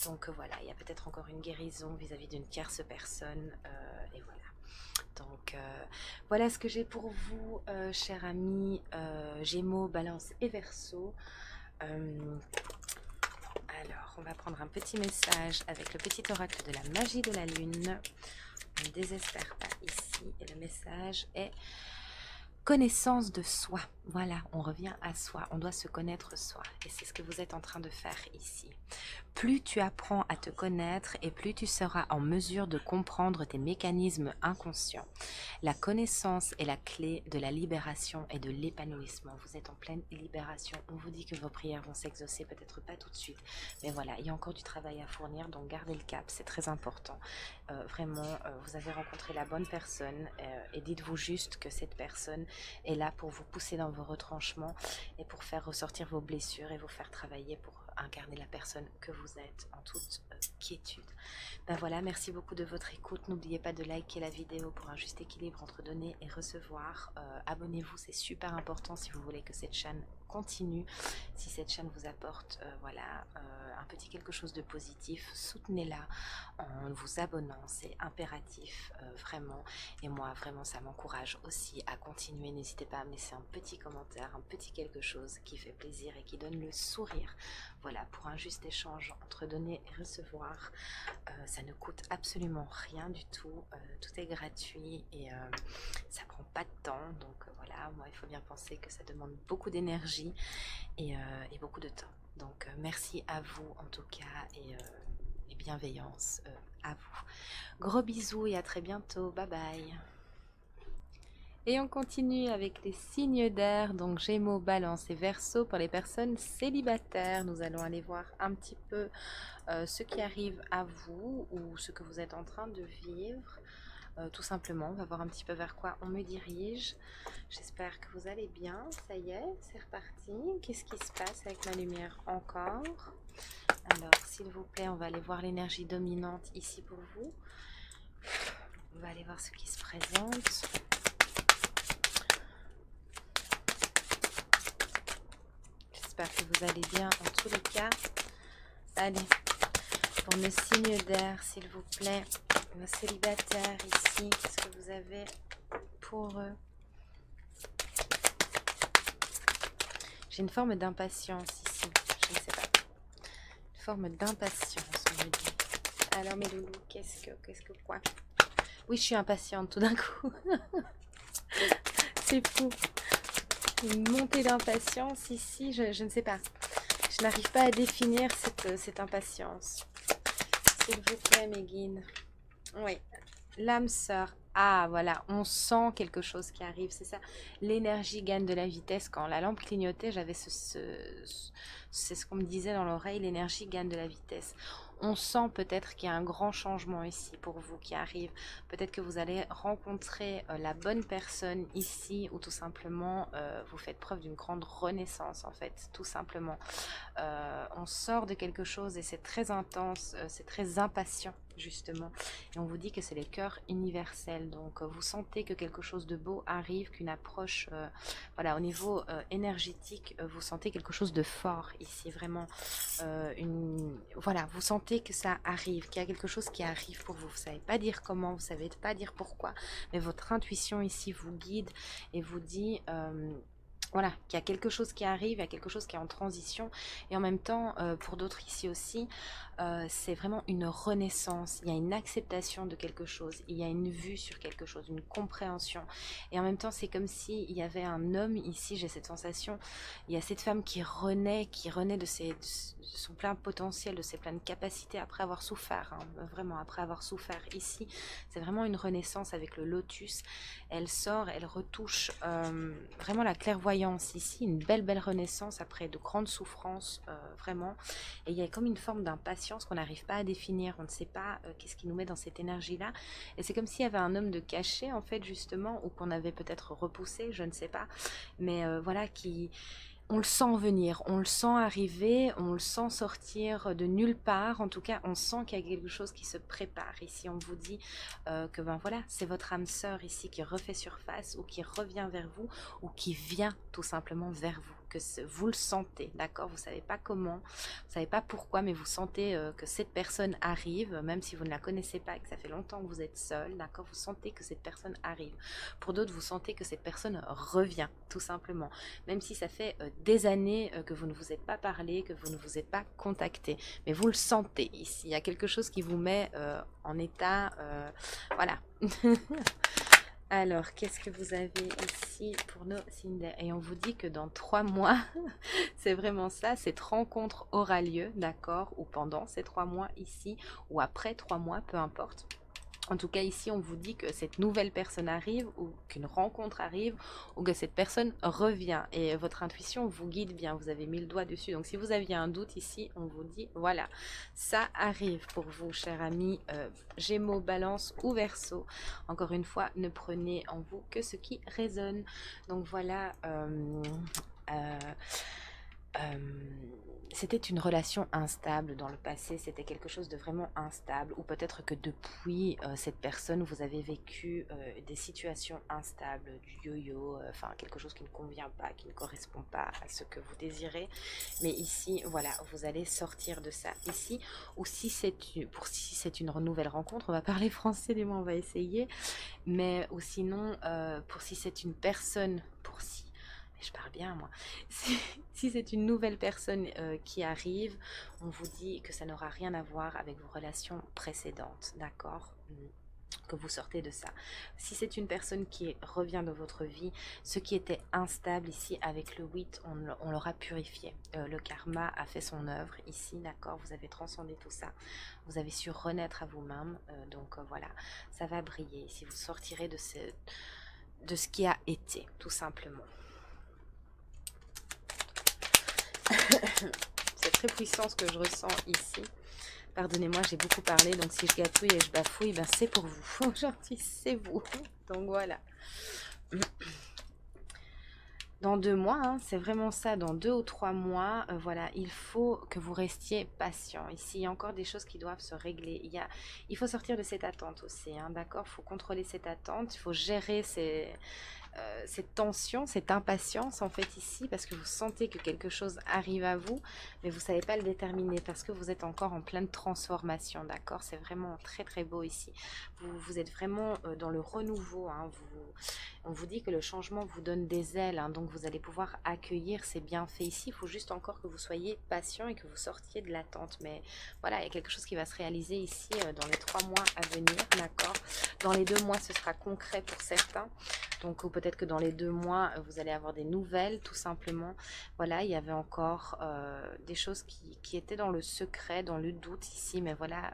donc voilà, il y a peut-être encore une guérison vis-à-vis d'une tierce personne, et voilà. Donc voilà ce que j'ai pour vous, chers amis, Gémeaux, Balance et Verseau. Euh, alors, on va prendre un petit message avec le petit oracle de la magie de la lune. On ne désespère pas ici. Et le message est connaissance de soi. Voilà, on revient à soi. On doit se connaître soi. Et c'est ce que vous êtes en train de faire ici. Plus tu apprends à te connaître et plus tu seras en mesure de comprendre tes mécanismes inconscients. La connaissance est la clé de la libération et de l'épanouissement. Vous êtes en pleine libération. On vous dit que vos prières vont s'exaucer, peut-être pas tout de suite. Mais voilà, il y a encore du travail à fournir, donc gardez le cap, c'est très important. Vraiment, vous avez rencontré la bonne personne et dites-vous juste que cette personne est là pour vous pousser dans vos retranchements et pour faire ressortir vos blessures et vous faire travailler pour incarner la personne que vous êtes en toute quiétude. Ben voilà, merci beaucoup de votre écoute. N'oubliez pas de liker la vidéo pour un juste équilibre entre donner et recevoir. Abonnez-vous, c'est super important si vous voulez que cette chaîne continue. Si cette chaîne vous apporte voilà, un petit quelque chose de positif, soutenez-la en vous abonnant, c'est impératif, vraiment. Et moi, vraiment, ça m'encourage aussi à continuer. N'hésitez pas à me laisser un petit commentaire, un petit quelque chose qui fait plaisir et qui donne le sourire. Voilà, pour un juste échange entre donner et recevoir. Ça ne coûte absolument rien du tout, tout est gratuit et ça prend pas de temps, donc voilà, moi il faut bien penser que ça demande beaucoup d'énergie et beaucoup de temps, donc merci à vous en tout cas et bienveillance à vous. Gros bisous et à très bientôt, bye bye. Et on continue avec les signes d'air, donc Gémeaux, Balance et Verseau pour les personnes célibataires. Nous allons aller voir un petit peu ce qui arrive à vous ou ce que vous êtes en train de vivre. Tout simplement, on va voir un petit peu vers quoi on me dirige. J'espère que vous allez bien. Ça y est, c'est reparti. Qu'est-ce qui se passe avec ma lumière encore? Alors, s'il vous plaît, on va aller voir l'énergie dominante ici pour vous. On va aller voir ce qui se présente. J'espère que vous allez bien en tous les cas. Allez, pour mes signes d'air, s'il vous plaît, nos célibataires ici, qu'est-ce que vous avez pour eux? J'ai une forme d'impatience ici, je ne sais pas. Une forme d'impatience, on me dit. Alors mes loulous, qu'est-ce que quoi? Oui, je suis impatiente tout d'un coup. C'est fou. Une montée d'impatience ici, je ne sais pas. Je n'arrive pas à définir cette impatience. S'il vous plaît, mes guides. Oui, l'âme sœur Ah, voilà, on sent quelque chose qui arrive, c'est ça. L'énergie gagne de la vitesse. Quand la lampe clignotait, j'avais c'est ce qu'on me disait dans l'oreille, l'énergie gagne de la vitesse. On sent peut-être qu'il y a un grand changement ici pour vous qui arrive. Peut-être que vous allez rencontrer la bonne personne ici ou tout simplement vous faites preuve d'une grande renaissance en fait, tout simplement. On sort de quelque chose et c'est très intense, c'est très impatient justement. Et on vous dit que c'est les cœurs universels. Donc vous sentez que quelque chose de beau arrive, qu'une approche, voilà, au niveau énergétique, vous sentez quelque chose de fort ici, vraiment. Voilà, vous sentez que ça arrive, qu'il y a quelque chose qui arrive pour vous. Vous ne savez pas dire comment, vous ne savez pas dire pourquoi, mais votre intuition ici vous guide et vous dit... voilà, qu'il y a quelque chose qui arrive, il y a quelque chose qui est en transition. Et en même temps, pour d'autres ici aussi, c'est vraiment une renaissance. Il y a une acceptation de quelque chose. Il y a une vue sur quelque chose, une compréhension. Et en même temps, c'est comme s'il y avait un homme ici, j'ai cette sensation. Il y a cette femme qui renaît de son plein potentiel, de ses pleines capacités après avoir souffert. Hein, vraiment, après avoir souffert. Ici, c'est vraiment une renaissance avec le lotus. Elle sort, elle retouche vraiment la clairvoyance ici, une belle renaissance après de grandes souffrances, vraiment. Et il y a comme une forme d'impatience qu'on n'arrive pas à définir, on ne sait pas qu'est-ce qui nous met dans cette énergie-là. Et c'est comme s'il y avait un homme de caché, en fait, justement, ou qu'on avait peut-être repoussé, je ne sais pas. Mais voilà, on le sent venir, on le sent arriver, on le sent sortir de nulle part. En tout cas, on sent qu'il y a quelque chose qui se prépare. Ici, on vous dit que ben voilà, c'est votre âme sœur ici qui refait surface ou qui revient vers vous ou qui vient tout simplement vers vous. Que vous le sentez, d'accord? Vous savez pas comment, vous savez pas pourquoi, mais vous sentez que cette personne arrive, même si vous ne la connaissez pas et que ça fait longtemps que vous êtes seul, d'accord? Vous sentez que cette personne arrive. Pour d'autres, vous sentez que cette personne revient, tout simplement. Même si ça fait des années que vous ne vous êtes pas parlé, que vous ne vous êtes pas contacté. Mais vous le sentez ici. Il y a quelque chose qui vous met en état... voilà. Alors, qu'est-ce que vous avez ici pour nos signes d'air? Et on vous dit que dans 3 mois, c'est vraiment ça, cette rencontre aura lieu, d'accord? Ou pendant ces 3 mois ici, ou après 3 mois, peu importe. En tout cas, ici, on vous dit que cette nouvelle personne arrive ou qu'une rencontre arrive ou que cette personne revient. Et votre intuition vous guide bien. Vous avez mis le doigt dessus. Donc, si vous aviez un doute ici, on vous dit, voilà, ça arrive pour vous, cher ami Gémeaux, Balance ou Verseau. Encore une fois, ne prenez en vous que ce qui résonne. Donc, voilà... Euh, c'était une relation instable dans le passé, c'était quelque chose de vraiment instable, ou peut-être que depuis cette personne, vous avez vécu des situations instables, du yo-yo, enfin quelque chose qui ne convient pas, qui ne correspond pas à ce que vous désirez. Mais ici, voilà, vous allez sortir de ça ici, ou si c'est une nouvelle rencontre, on va parler français, du moins on va essayer, mais ou sinon, pour si c'est une personne, je parle bien moi. Si c'est une nouvelle personne qui arrive, on vous dit que ça n'aura rien à voir avec vos relations précédentes, d'accord? Que vous sortez de ça. Si c'est une personne qui revient dans votre vie, ce qui était instable ici avec le 8, on l'aura purifié. Le karma a fait son œuvre ici, d'accord? Vous avez transcendé tout ça. Vous avez su renaître à vous-même. Donc voilà, ça va briller. Si vous sortirez de ce qui a été, tout simplement. C'est très puissant ce que je ressens ici. Pardonnez-moi, j'ai beaucoup parlé, donc si je gâtouille et je bafouille, ben c'est pour vous. Aujourd'hui, c'est vous. Donc voilà. Dans 2 mois, hein, c'est vraiment ça, dans 2 ou 3 mois, voilà, il faut que vous restiez patient. Ici, il y a encore des choses qui doivent se régler. Il faut sortir de cette attente aussi, hein, d'accord? Il faut contrôler cette attente, il faut gérer cette tension, cette impatience en fait ici, parce que vous sentez que quelque chose arrive à vous, mais vous ne savez pas le déterminer parce que vous êtes encore en pleine transformation, d'accord? C'est vraiment très très beau ici. Vous êtes vraiment dans le renouveau, hein, on vous dit que le changement vous donne des ailes, hein, donc vous allez pouvoir accueillir ces bienfaits ici. Il faut juste encore que vous soyez patient et que vous sortiez de l'attente. Mais voilà, il y a quelque chose qui va se réaliser ici dans les 3 mois à venir, d'accord? Dans les 2 mois, ce sera concret pour certains. Donc, ou peut-être que dans les 2 mois, vous allez avoir des nouvelles, tout simplement. Voilà, il y avait encore des choses qui étaient dans le secret, dans le doute ici. Mais voilà,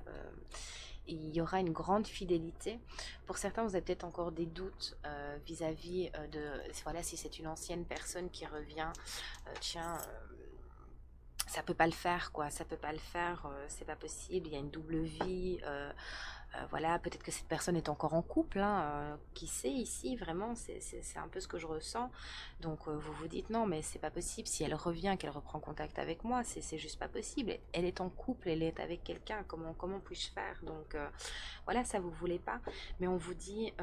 il y aura une grande fidélité. Pour certains, vous avez peut-être encore des doutes vis-à-vis de, voilà, si c'est une ancienne personne qui revient, tiens, ça peut pas le faire, quoi, ça peut pas le faire, c'est pas possible, il y a une double vie, voilà, peut-être que cette personne est encore en couple, hein, qui sait ici, vraiment, c'est un peu ce que je ressens. Donc vous vous dites non, mais c'est pas possible, si elle revient, qu'elle reprend contact avec moi, c'est juste pas possible. Elle est en couple, elle est avec quelqu'un, comment puis-je faire? Donc voilà, ça vous voulez pas, mais on vous dit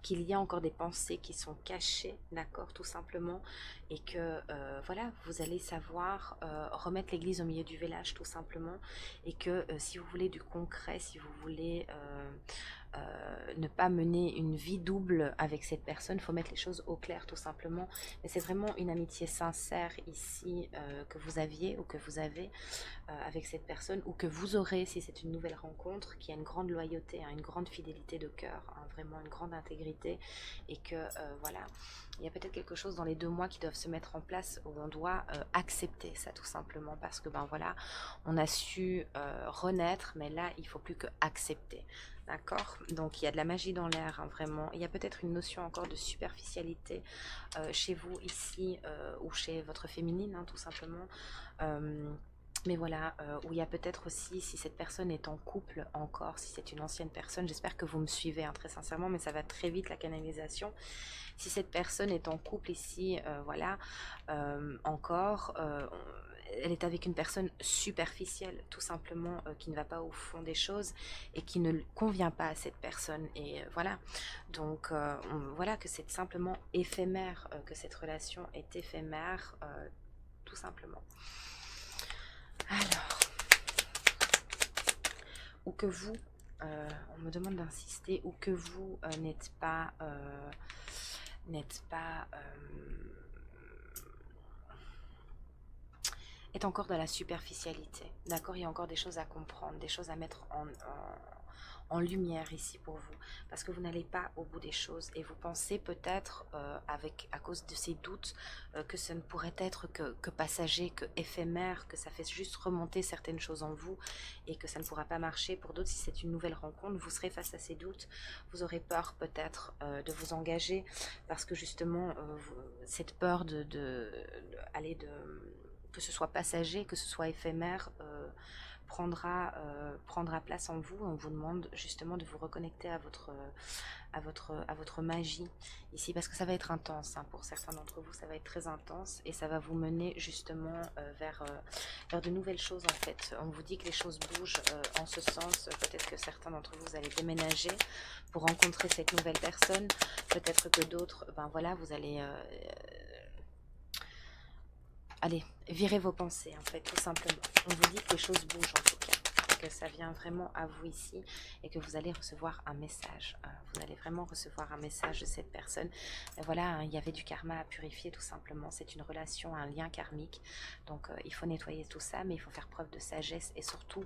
qu'il y a encore des pensées qui sont cachées, d'accord, tout simplement, et que voilà, vous allez savoir remettre l'église au milieu du village, tout simplement, et que si vous voulez du concret, si vous voulez ne pas mener une vie double avec cette personne, il faut mettre les choses au clair, tout simplement. Mais c'est vraiment une amitié sincère ici que vous aviez ou que vous avez avec cette personne, ou que vous aurez si c'est une nouvelle rencontre, qui a une grande loyauté, hein, une grande fidélité de cœur, hein, vraiment une grande intégrité, et que voilà, il y a peut-être quelque chose dans les 2 mois qui doivent se mettre en place où on doit accepter ça, tout simplement, parce que ben voilà, on a su renaître, mais là il faut plus que accepter. D'accord? Donc il y a de la magie dans l'air, hein, vraiment. Il y a peut-être une notion encore de superficialité chez vous ici, ou chez votre féminine, hein, tout simplement. Euh, mais voilà, où il y a peut-être aussi, si cette personne est en couple encore, si c'est une ancienne personne, j'espère que vous me suivez, hein, très sincèrement, mais ça va très vite la canalisation. Si cette personne est en couple ici, voilà, encore, elle est avec une personne superficielle, tout simplement, qui ne va pas au fond des choses et qui ne convient pas à cette personne. Et voilà, donc voilà que c'est simplement éphémère, que cette relation est éphémère, tout simplement. Alors, ou que vous, on me demande d'insister, ou que vous n'êtes pas est encore dans la superficialité. D'accord? Il y a encore des choses à comprendre, des choses à mettre en lumière ici pour vous. Parce que vous n'allez pas au bout des choses et vous pensez peut-être, à cause de ces doutes, que ce ne pourrait être que passager, que éphémère, que ça fait juste remonter certaines choses en vous et que ça ne pourra pas marcher. Pour d'autres, si c'est une nouvelle rencontre, vous serez face à ces doutes. Vous aurez peur peut-être de vous engager parce que justement, cette peur aller de que ce soit passager, que ce soit éphémère, prendra place en vous. On vous demande justement de vous reconnecter à votre magie ici, parce que ça va être intense, hein, pour certains d'entre vous, ça va être très intense et ça va vous mener justement vers de nouvelles choses en fait. On vous dit que les choses bougent en ce sens. Peut-être que certains d'entre vous, vous allez déménager pour rencontrer cette nouvelle personne. Peut-être que d'autres, ben voilà, vous allez allez, virez vos pensées, en fait, tout simplement. On vous dit que les choses bougent, en tout cas, que ça vient vraiment à vous ici, et que vous allez recevoir un message. Vous allez vraiment recevoir un message de cette personne. Et voilà, hein, il y avait du karma à purifier, tout simplement. C'est une relation, un lien karmique. Donc, il faut nettoyer tout ça, mais il faut faire preuve de sagesse, et surtout,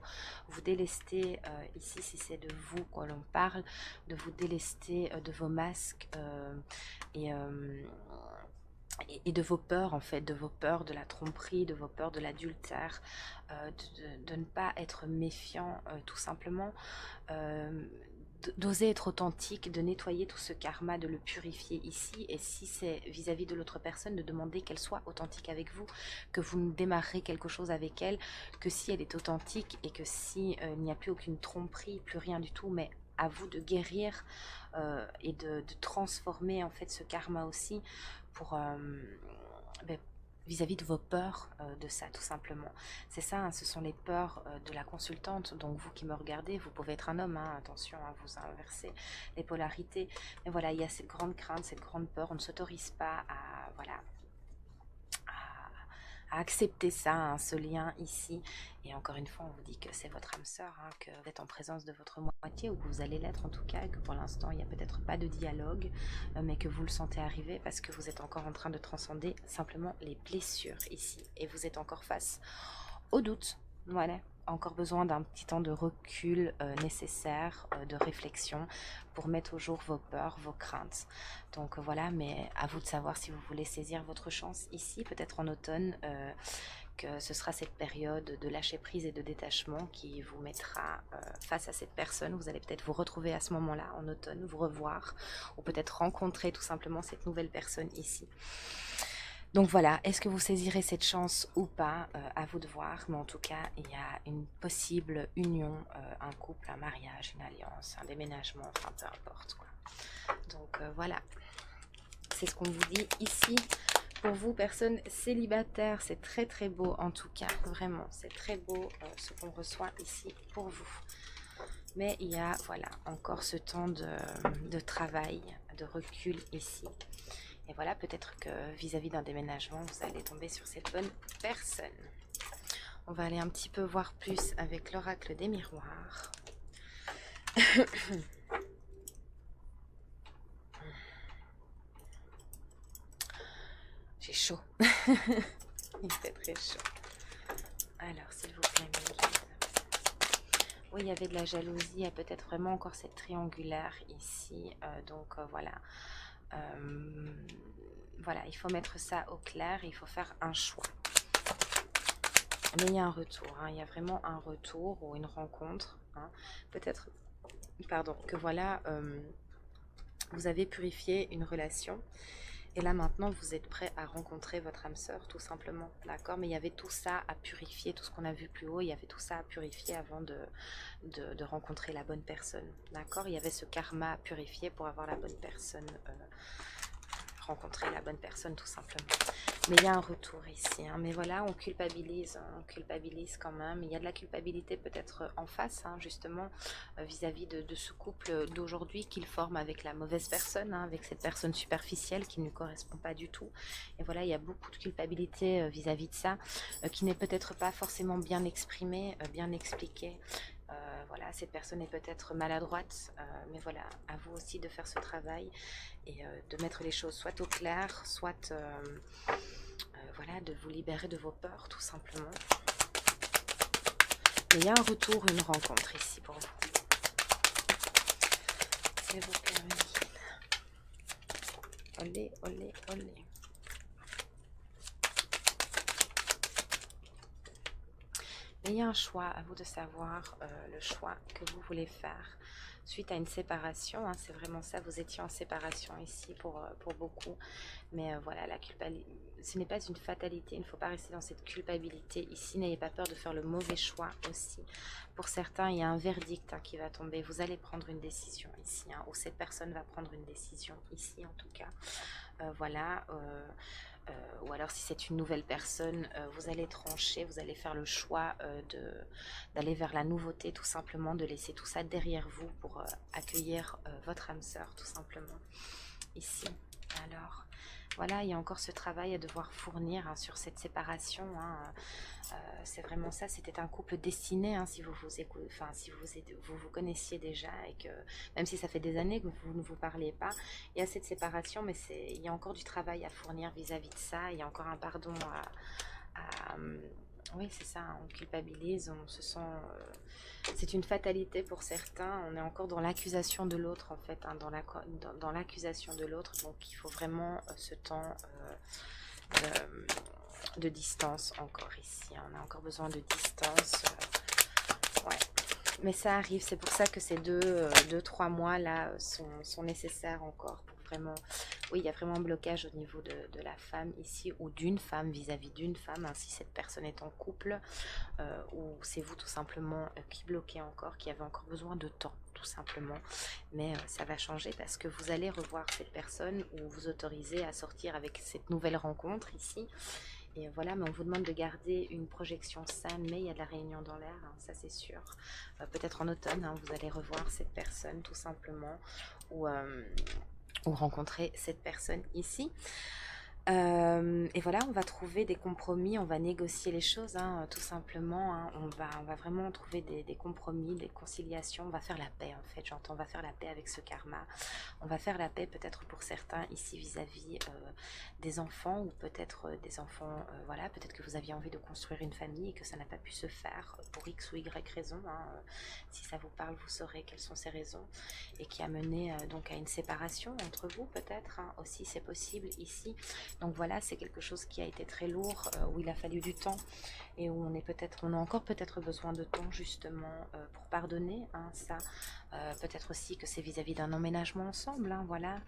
vous délester, ici, si c'est de vous qu'on l'on parle, de vous délester de vos masques, et... et de vos peurs, en fait, de vos peurs de la tromperie, de vos peurs de l'adultère, de ne pas être méfiant, tout simplement, euh, d'oser être authentique, de nettoyer tout ce karma, de le purifier ici, et si c'est vis-à-vis de l'autre personne, de demander qu'elle soit authentique avec vous, que vous ne démarrerez quelque chose avec elle, que si elle est authentique, et que si il n'y a plus aucune tromperie, plus rien du tout, mais à vous de guérir et de transformer en fait ce karma aussi pour ben, vis-à-vis de vos peurs de ça, tout simplement. C'est ça, hein, ce sont les peurs de la consultante. Donc vous qui me regardez, vous pouvez être un homme, hein, attention, hein, vous inversez les polarités. Mais voilà, il y a cette grande crainte, cette grande peur. On ne s'autorise pas à, voilà, à accepter ça, hein, ce lien ici. Et encore une fois, on vous dit que c'est votre âme sœur, hein, que vous êtes en présence de votre moitié, ou que vous allez l'être en tout cas, et que pour l'instant, il n'y a peut-être pas de dialogue, mais que vous le sentez arriver parce que vous êtes encore en train de transcender simplement les blessures ici. Et vous êtes encore face au doute. Voilà, encore besoin d'un petit temps de recul nécessaire, de réflexion, pour mettre au jour vos peurs, vos craintes. Donc voilà, mais à vous de savoir si vous voulez saisir votre chance ici, peut-être en automne, Donc ce sera cette période de lâcher prise et de détachement qui vous mettra face à cette personne. Vous allez peut-être vous retrouver à ce moment-là en automne, vous revoir, ou peut-être rencontrer tout simplement cette nouvelle personne ici. Donc voilà, est-ce que vous saisirez cette chance ou pas, à vous de voir, mais en tout cas, il y a une possible union, un couple, un mariage, une alliance, un déménagement, enfin peu importe quoi. Donc voilà, c'est ce qu'on vous dit ici. Pour vous, personnes célibataires, c'est très très beau en tout cas, vraiment, c'est très beau ce qu'on reçoit ici pour vous. Mais il y a, voilà, encore ce temps de travail, de recul ici. Et voilà, peut-être que vis-à-vis d'un déménagement, vous allez tomber sur cette bonne personne. On va aller un petit peu voir plus avec l'oracle des miroirs. J'ai chaud. Il fait très chaud. Alors, s'il vous plaît, mes guides. Oui, il y avait de la jalousie. Il y a peut-être vraiment encore cette triangulaire ici. Voilà. Voilà, il faut mettre ça au clair. Il faut faire un choix. Mais il y a un retour. Hein, il y a vraiment un retour ou une rencontre. Hein. Peut-être, pardon, que voilà, vous avez purifié une relation. Et là maintenant, vous êtes prêt à rencontrer votre âme sœur, tout simplement, d'accord? Mais il y avait tout ça à purifier, tout ce qu'on a vu plus haut, il y avait tout ça à purifier avant de rencontrer la bonne personne, d'accord? Il y avait ce karma à purifier pour avoir la bonne personne, rencontrer la bonne personne, tout simplement. Mais il y a un retour ici, hein. Mais voilà, on culpabilise quand même. Il y a de la culpabilité peut-être en face, hein, justement, vis-à-vis de ce couple d'aujourd'hui qu'il forme avec la mauvaise personne, hein, avec cette personne superficielle qui ne lui correspond pas du tout. Et voilà, il y a beaucoup de culpabilité vis-à-vis de ça, qui n'est peut-être pas forcément bien exprimée, bien expliquée. Voilà, cette personne est peut-être maladroite, mais voilà, à vous aussi de faire ce travail et de mettre les choses soit au clair, soit voilà, de vous libérer de vos peurs, tout simplement. Mais il y a un retour, une rencontre ici pour vous. S'il vous plaît, olé, olé, olé. Mais il y a un choix, à vous de savoir le choix que vous voulez faire suite à une séparation. Hein, c'est vraiment ça, vous étiez en séparation ici pour beaucoup. Mais voilà, la culpabilité, ce n'est pas une fatalité, il ne faut pas rester dans cette culpabilité ici. N'ayez pas peur de faire le mauvais choix aussi. Pour certains, il y a un verdict qui va tomber. Vous allez prendre une décision ici, ou cette personne va prendre une décision ici en tout cas. Voilà. Ou alors si c'est une nouvelle personne, vous allez trancher, vous allez faire le choix d'aller vers la nouveauté tout simplement, de laisser tout ça derrière vous pour accueillir votre âme sœur tout simplement ici. Alors voilà, il y a encore ce travail à devoir fournir sur cette séparation. C'est vraiment ça, c'était un couple destiné, si vous vous écoutez, enfin si vous connaissiez déjà et que même si ça fait des années que vous ne vous parlez pas, il y a cette séparation, mais il y a encore du travail à fournir vis-à-vis de ça. Il y a encore un pardon oui, c'est ça, on culpabilise, on se sent... c'est une fatalité pour certains, on est encore dans l'accusation de l'autre en fait, dans l'accusation de l'autre, donc il faut vraiment ce temps de distance encore ici, on a encore besoin de distance, ouais. Mais ça arrive, c'est pour ça que ces 2-3 mois là sont nécessaires encore pour vraiment... Oui, il y a vraiment un blocage au niveau de la femme ici, ou d'une femme vis-à-vis d'une femme, si cette personne est en couple, ou c'est vous tout simplement qui bloquez encore, qui avez encore besoin de temps, tout simplement. Mais ça va changer parce que vous allez revoir cette personne ou vous autoriser à sortir avec cette nouvelle rencontre ici. Et voilà, mais on vous demande de garder une projection saine, mais il y a de la réunion dans l'air, ça c'est sûr. Peut-être en automne, vous allez revoir cette personne tout simplement, ou rencontrer cette personne ici. Et voilà, on va trouver des compromis, on va négocier les choses, tout simplement. On va vraiment trouver des compromis, des conciliations. On va faire la paix, en fait. J'entends, on va faire la paix avec ce karma. On va faire la paix peut-être pour certains ici vis-à-vis des enfants, ou peut-être des enfants, voilà, peut-être que vous aviez envie de construire une famille et que ça n'a pas pu se faire pour X ou Y raison. Si ça vous parle, vous saurez quelles sont ces raisons et qui a mené donc à une séparation entre vous, peut-être. Aussi, c'est possible ici. Donc voilà, c'est quelque chose qui a été très lourd, où il a fallu du temps et où on a encore peut-être besoin de temps justement pour pardonner, hein, ça. Peut-être aussi que c'est vis-à-vis d'un emménagement ensemble, hein, voilà.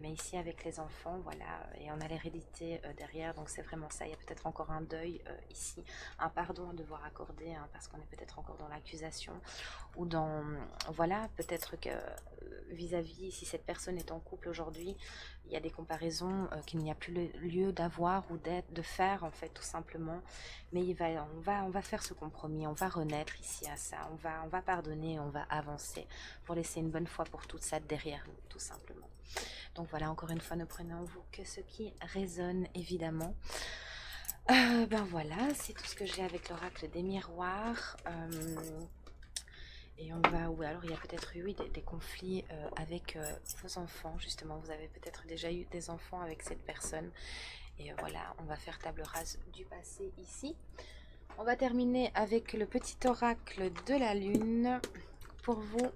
Mais ici avec les enfants, voilà, et on a l'hérédité derrière, donc c'est vraiment ça. Il y a peut-être encore un deuil ici, un pardon à devoir accorder, hein, parce qu'on est peut-être encore dans l'accusation ou dans, voilà, peut-être que vis-à-vis, si cette personne est en couple aujourd'hui, il y a des comparaisons qu'il n'y a plus lieu d'avoir ou d'être, de faire en fait tout simplement. Mais on va faire ce compromis, on va renaître ici à ça, on va pardonner, on va avancer pour laisser une bonne fois pour toutes ça derrière nous tout simplement. Donc voilà, encore une fois, ne prenez en vous que ce qui résonne évidemment. Ben voilà, c'est tout ce que j'ai avec l'oracle des miroirs. Et on va, ou alors il y a peut-être eu des conflits avec vos enfants, justement, vous avez peut-être déjà eu des enfants avec cette personne. Et voilà, on va faire table rase du passé ici. On va terminer avec le petit oracle de la lune pour vous,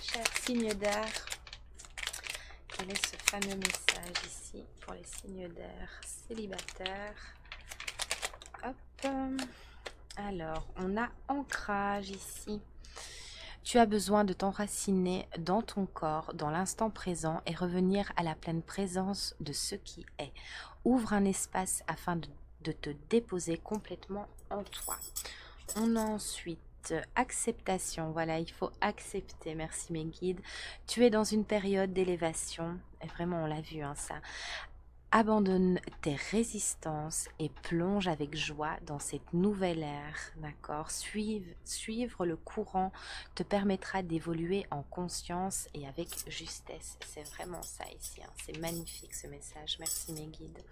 chers signes d'air. Quel est ce fameux message ici pour les signes d'air célibataires? Hop. Alors, on a ancrage ici. Tu as besoin de t'enraciner dans ton corps, dans l'instant présent et revenir à la pleine présence de ce qui est. Ouvre un espace afin de te déposer complètement en toi. On a ensuite acceptation. Voilà, il faut accepter. Merci mes guides. Tu es dans une période d'élévation. Et vraiment, on l'a vu, hein, ça. Abandonne tes résistances et plonge avec joie dans cette nouvelle ère, d'accord? Suivre le courant te permettra d'évoluer en conscience et avec justesse. C'est vraiment ça ici, hein. C'est magnifique ce message. Merci mes guides.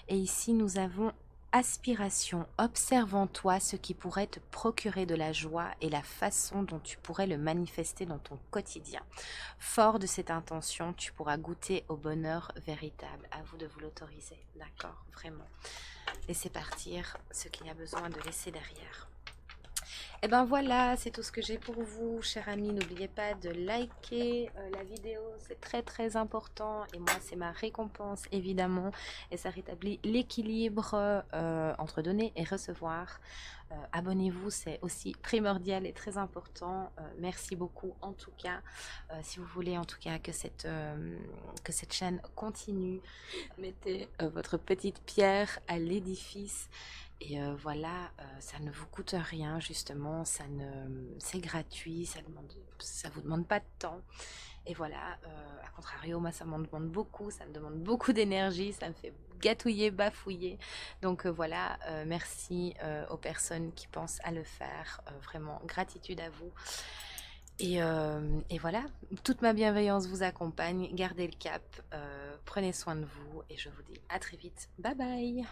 Et ici, nous avons aspiration. Observe en toi ce qui pourrait te procurer de la joie et la façon dont tu pourrais le manifester dans ton quotidien. Fort de cette intention, tu pourras goûter au bonheur véritable. À vous de vous l'autoriser, d'accord? Vraiment. Laissez partir ce qu'il y a besoin de laisser derrière. Et ben voilà, c'est tout ce que j'ai pour vous, chers amis. N'oubliez pas de liker la vidéo, c'est très très important. Et moi, c'est ma récompense, évidemment. Et ça rétablit l'équilibre entre donner et recevoir. Abonnez-vous, c'est aussi primordial et très important. Merci beaucoup, en tout cas. Si vous voulez, en tout cas, que cette chaîne continue, mettez votre petite pierre à l'édifice. Et voilà, ça ne vous coûte rien justement, c'est gratuit, ça vous demande pas de temps. Et voilà, à contrario, moi ça m'en demande beaucoup, ça me demande beaucoup d'énergie, ça me fait gâtouiller, bafouiller. Donc voilà, merci aux personnes qui pensent à le faire, vraiment gratitude à vous. Et voilà, toute ma bienveillance vous accompagne, gardez le cap, prenez soin de vous et je vous dis à très vite, bye bye.